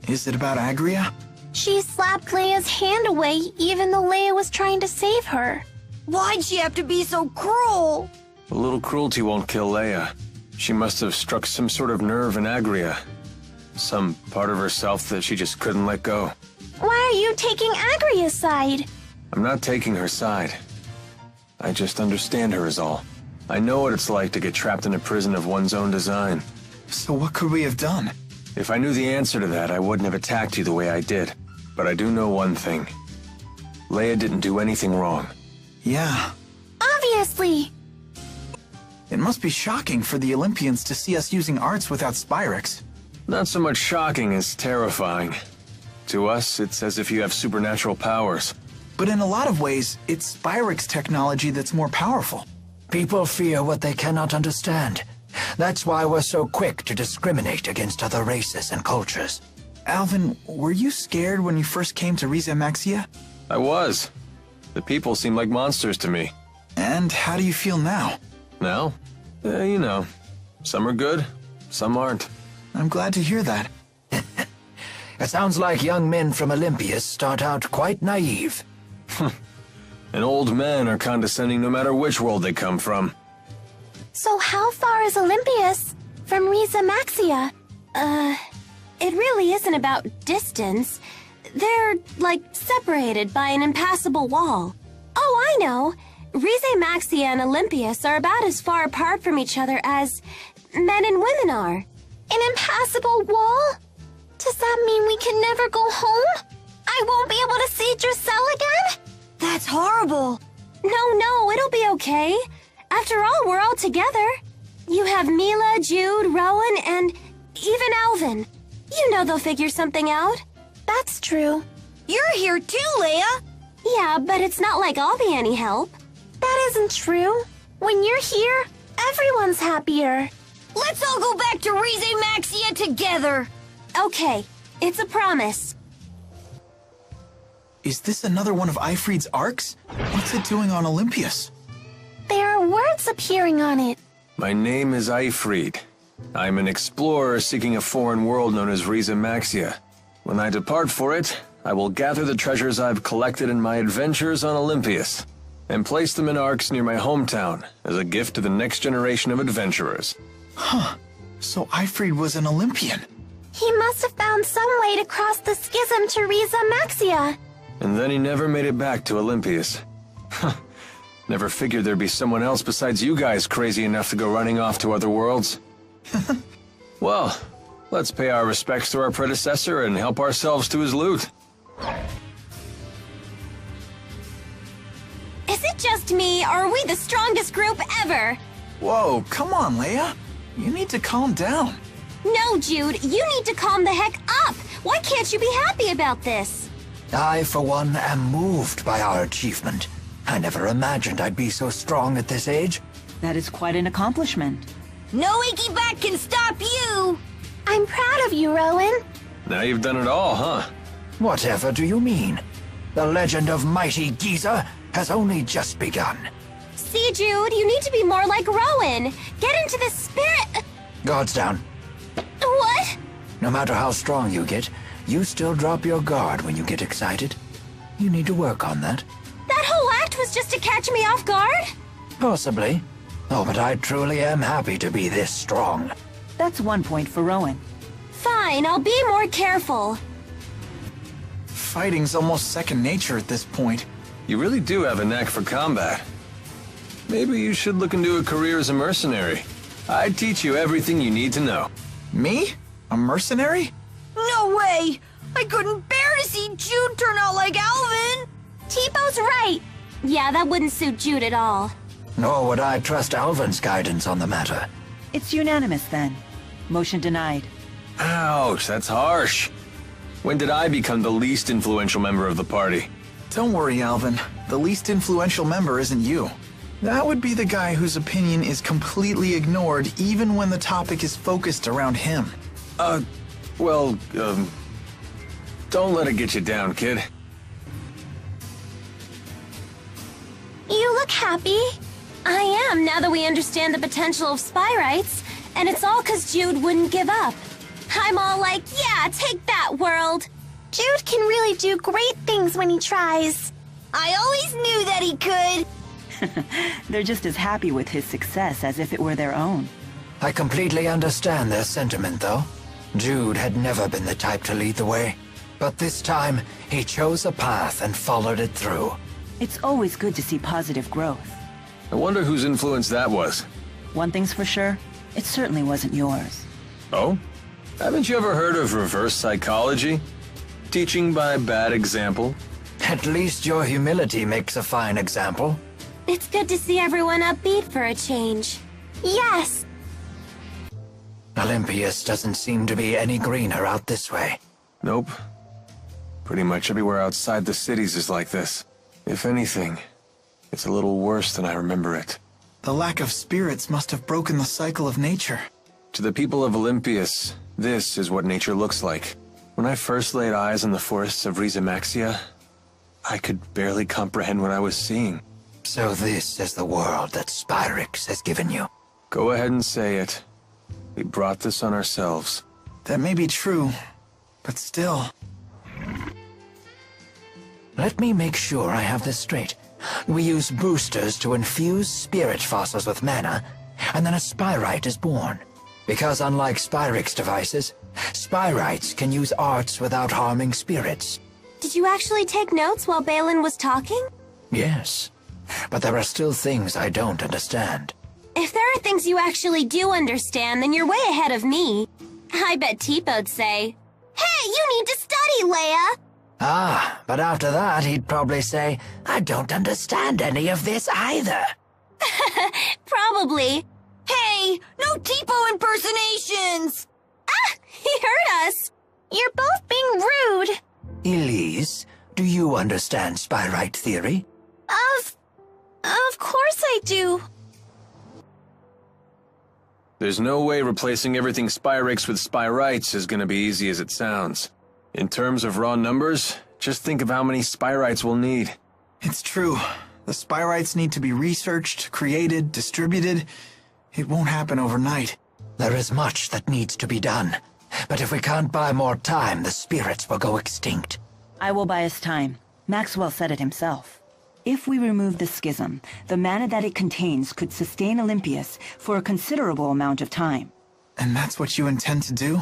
Is it about Agria? She slapped Leia's hand away even though Leia was trying to save her. Why'd she have to be so cruel? A little cruelty won't kill Leia. She must have struck some sort of nerve in Agria. Some part of herself that she just couldn't let go. Why are you taking Agria's side? I'm not taking her side. I just understand her is all. I know what it's like to get trapped in a prison of one's own design. So what could we have done? If I knew the answer to that, I wouldn't have attacked you the way I did. But I do know one thing. Leia didn't do anything wrong. Yeah. Obviously. It must be shocking for the Olympians to see us using arts without Spyrix. Not so much shocking as terrifying. To us, it's as if you have supernatural powers. But in a lot of ways, it's Spyrix technology that's more powerful. People fear what they cannot understand. That's why we're so quick to discriminate against other races and cultures. Alvin, were you scared when you first came to Riza Maxia? I was. The people seemed like monsters to me. And how do you feel now? Now? You know. Some are good, some aren't. I'm glad to hear that. It sounds like young men from Olympias start out quite naive. And old men are condescending no matter which world they come from. So how far is Olympias from Riza Maxia? It really isn't about distance. They're, like, separated by an impassable wall. Oh, I know. Rize Maxia and Olympias are about as far apart from each other as men and women are. An impassable wall? Does that mean we can never go home? I won't be able to see Drusilla again? That's horrible. No, it'll be okay. After all, we're all together. You have Mila, Jude, Rowan, and even Alvin. You know they'll figure something out. That's true. You're here too, Leia. Yeah, but it's not like I'll be any help. That isn't true. When you're here, everyone's happier. Let's all go back to Rize Maxia together. Okay, it's a promise. Is this another one of Ifrid's arcs? What's it doing on Olympias? There are words appearing on it. My name is Ifrid. I'm an explorer seeking a foreign world known as Riza Maxia. When I depart for it, I will gather the treasures I've collected in my adventures on Olympias and place them in arcs near my hometown as a gift to the next generation of adventurers. Huh. So Ifrid was an Olympian. He must have found some way to cross the schism to Riza Maxia. And then he never made it back to Olympias. Never figured there'd be someone else besides you guys crazy enough to go running off to other worlds. Well, Let's pay our respects to our predecessor and help ourselves to his loot. Is it just me, or are we the strongest group ever? Whoa, come on, Leia. You need to calm down. No, Jude, you need to calm the heck up. Why can't you be happy about this? I, for one, am moved by our achievement. I never imagined I'd be so strong at this age. That is quite an accomplishment. No icky back can stop you! I'm proud of you, Rowan. Now you've done it all, huh? Whatever do you mean? The legend of mighty Giza has only just begun. See, Jude, you need to be more like Rowan. Get into the spirit... Guards down. What? No matter how strong you get, you still drop your guard when you get excited. You need to work on that. That whole act was just to catch me off guard? Possibly. Oh, but I truly am happy to be this strong. That's 1 point for Rowan. Fine, I'll be more careful. Fighting's almost second nature at this point. You really do have a knack for combat. Maybe you should look into a career as a mercenary. I'd teach you everything you need to know. Me? A mercenary? No way! I couldn't bear to see Jude turn out like Alvin! Teepo's right. Yeah, that wouldn't suit Jude at all. Nor would I trust Alvin's guidance on the matter. It's unanimous then. Motion denied. Ouch, that's harsh. When did I become the least influential member of the party? Don't worry, Alvin. The least influential member isn't you. That would be the guy whose opinion is completely ignored even when the topic is focused around him. Don't let it get you down, kid. You look happy. I am, now that we understand the potential of Spyrites, and it's all 'cause Jude wouldn't give up. I'm all like, yeah, take that, world. Jude can really do great things when he tries. I always knew that he could! They're just as happy with his success as if it were their own. I completely understand their sentiment, though. Jude had never been the type to lead the way. But this time, he chose a path and followed it through. It's always good to see positive growth. I wonder whose influence that was. One thing's for sure, it certainly wasn't yours. Oh? Haven't you ever heard of reverse psychology? Teaching by bad example? At least your humility makes a fine example. It's good to see everyone upbeat for a change. Yes. Olympias doesn't seem to be any greener out this way. Nope. Pretty much everywhere outside the cities is like this. If anything, it's a little worse than I remember it. The lack of spirits must have broken the cycle of nature. To the people of Olympias, this is what nature looks like. When I first laid eyes on the forests of Rizamaxia, I could barely comprehend what I was seeing. So this is the world that Spyrix has given you. Go ahead and say it. We brought this on ourselves. That may be true, but still. Let me make sure I have this straight. We use boosters to infuse spirit fossils with mana, and then a Spyrite is born. Because unlike Spyrix devices, Spyrites can use arts without harming spirits. Did you actually take notes while Balin was talking? Yes, but there are still things I don't understand. If there are things you actually do understand, then you're way ahead of me. I bet Teepo'd say, "Hey, you need to study, Leia!" Ah, but after that he'd probably say, "I don't understand any of this either." Probably. Hey, no Teepo impersonations! Ah, he heard us. You're both being rude. Elise, do you understand Spyrite theory? Of course I do. There's no way replacing everything Spyrix with Spyrites is gonna be easy as it sounds. In terms of raw numbers, just think of how many Spyrites we'll need. It's true. The Spyrites need to be researched, created, distributed. It won't happen overnight. There is much that needs to be done. But if we can't buy more time, the spirits will go extinct. I will buy us time. Maxwell said it himself. If we remove the schism, the mana that it contains could sustain Olympias for a considerable amount of time. And that's what you intend to do?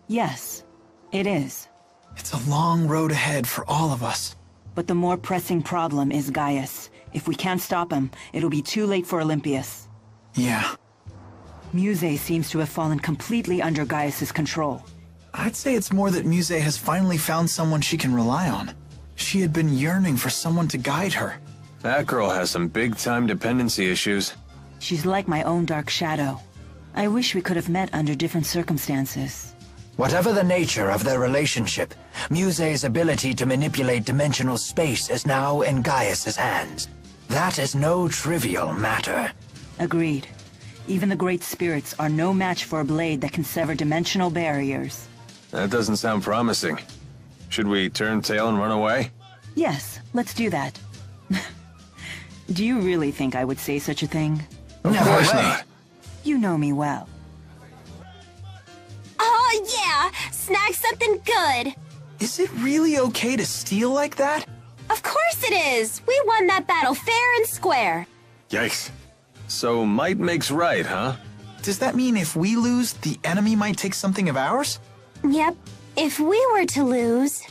Yes, it is. It's a long road ahead for all of us. But the more pressing problem is Gaius. If we can't stop him, it'll be too late for Olympias. Yeah. Muse seems to have fallen completely under Gaius's control. I'd say it's more that Muse has finally found someone she can rely on. She had been yearning for someone to guide her. That girl has some big-time dependency issues. She's like my own dark shadow. I wish we could have met under different circumstances. Whatever the nature of their relationship, Muse's ability to manipulate dimensional space is now in Gaius's hands. That is no trivial matter. Agreed. Even the great spirits are no match for a blade that can sever dimensional barriers. That doesn't sound promising. Should we turn tail and run away? Yes, let's do that. Do you really think I would say such a thing? Of course not. You know me well. Oh, yeah! Snag something good! Is it really okay to steal like that? Of course it is! We won that battle fair and square! Yikes. So might makes right, huh? Does that mean if we lose, the enemy might take something of ours? Yep. If we were to lose,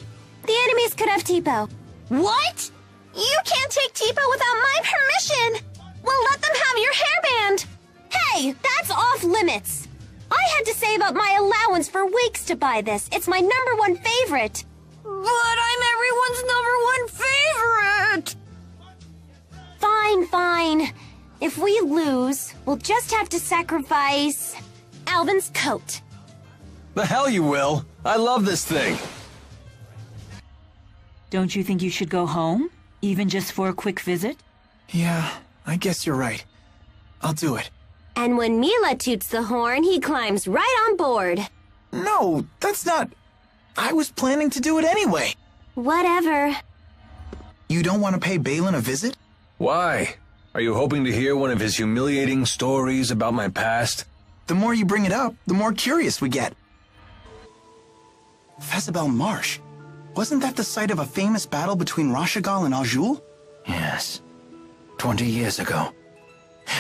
the enemies could have Tipo. What? You can't take Tipo without my permission! We'll let them have your hairband! Hey, that's off limits! I had to save up my allowance for weeks to buy this. It's my #1 favorite. But I'm everyone's #1 favorite! Fine, fine. If we lose, we'll just have to sacrifice Alvin's coat. The hell you will! I love this thing! Don't you think you should go home? Even just for a quick visit? Yeah, I guess you're right. I'll do it. And when Mila toots the horn, he climbs right on board. No, that's not... I was planning to do it anyway. Whatever. You don't want to pay Balin a visit? Why? Are you hoping to hear one of his humiliating stories about my past? The more you bring it up, the more curious we get. Fezabel Marsh. Wasn't that the site of a famous battle between Rashagal and Aljul? Yes. 20 years ago.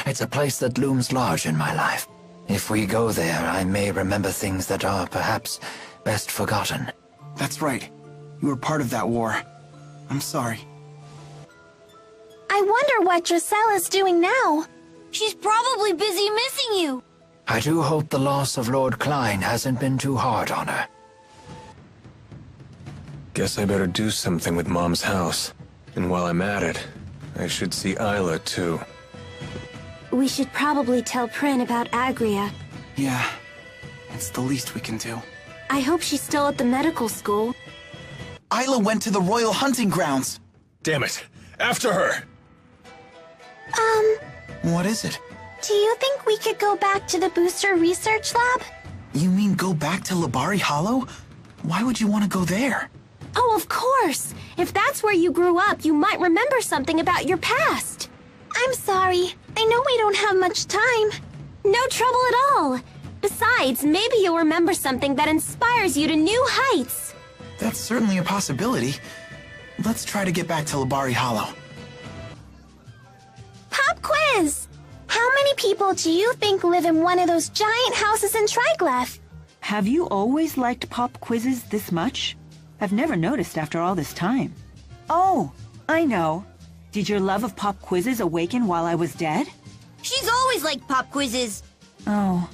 It's a place that looms large in my life. If we go there, I may remember things that are perhaps best forgotten. That's right. You were part of that war. I'm sorry. I wonder what Drusilla is doing now. She's probably busy missing you. I do hope the loss of Lord Klein hasn't been too hard on her. Guess I better do something with Mom's house. And while I'm at it, I should see Isla too. We should probably tell Prin about Agria. Yeah, it's the least we can do. I hope she's still at the medical school. Isla went to the Royal Hunting Grounds. Damn it! After her! What is it? Do you think we could go back to the booster research lab? You mean go back to Labari Hollow? Why would you want to go there? Oh, of course! If that's where you grew up, you might remember something about your past. I'm sorry. I know we don't have much time. No trouble at all. Besides, maybe you'll remember something that inspires you to new heights. That's certainly a possibility. Let's try to get back to Labari Hollow. Pop quiz! How many people do you think live in one of those giant houses in Triglav? Have you always liked pop quizzes this much? I've never noticed after all this time. Oh, I know. Did your love of pop quizzes awaken while I was dead? She's always liked pop quizzes. Oh.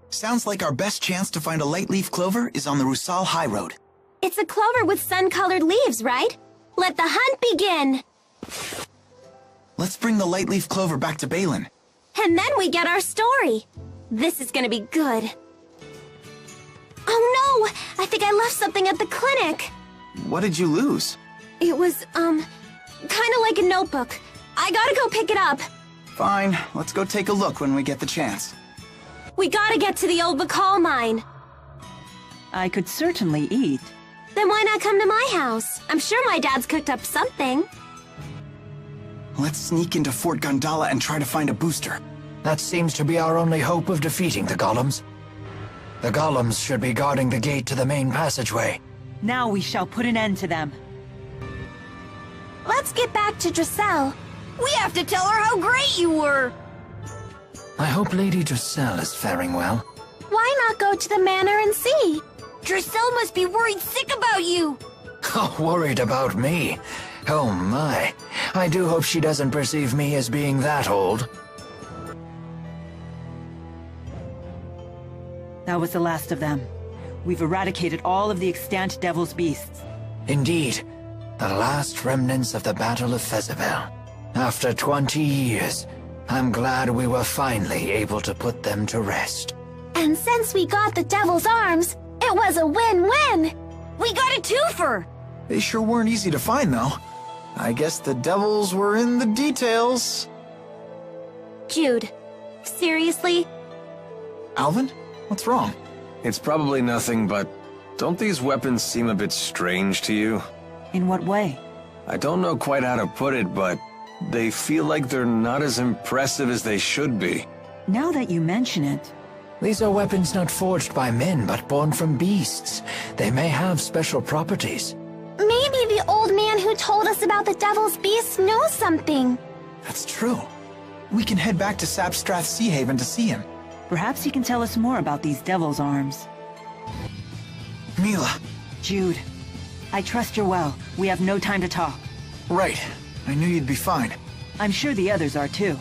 Sounds like our best chance to find a light leaf clover is on the Rusal High Road. It's a clover with sun-colored leaves, right? Let the hunt begin! Let's bring the light leaf clover back to Balin. And then we get our story. This is gonna be good. Oh no! I think I left something at the clinic. What did you lose? It was, kinda like a notebook. I gotta go pick it up. Fine, let's go take a look when we get the chance. We gotta get to the old Bakal mine. I could certainly eat. Then why not come to my house? I'm sure my dad's cooked up something. Let's sneak into Fort Gondala and try to find a booster. That seems to be our only hope of defeating the golems. The golems should be guarding the gate to the main passageway. Now we shall put an end to them. Let's get back to Drusel. We have to tell her how great you were. I hope Lady Drusel is faring well. Why not go to the manor and see? Drusel must be worried sick about you. Oh, worried about me? Oh my. I do hope she doesn't perceive me as being that old. That was the last of them. We've eradicated all of the extant Devil's Beasts. Indeed, the last remnants of the Battle of Fezabel. After 20 years, I'm glad we were finally able to put them to rest. And since we got the Devil's Arms, it was a win-win! We got a twofer! They sure weren't easy to find, though. I guess the devils were in the details. Jude, seriously? Alvin? What's wrong? It's probably nothing, but don't these weapons seem a bit strange to you? In what way? I don't know quite how to put it, but they feel like they're not as impressive as they should be. Now that you mention it... These are weapons not forged by men, but born from beasts. They may have special properties. Maybe the old man who told us about the Devil's Beast knows something. That's true. We can head back to Sapstrath Sea Haven to see him. Perhaps he can tell us more about these Devil's Arms. Mila. Jude, I trust you're well. We have no time to talk. Right. I knew you'd be fine. I'm sure the others are too.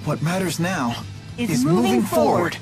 What matters now Is is moving forward.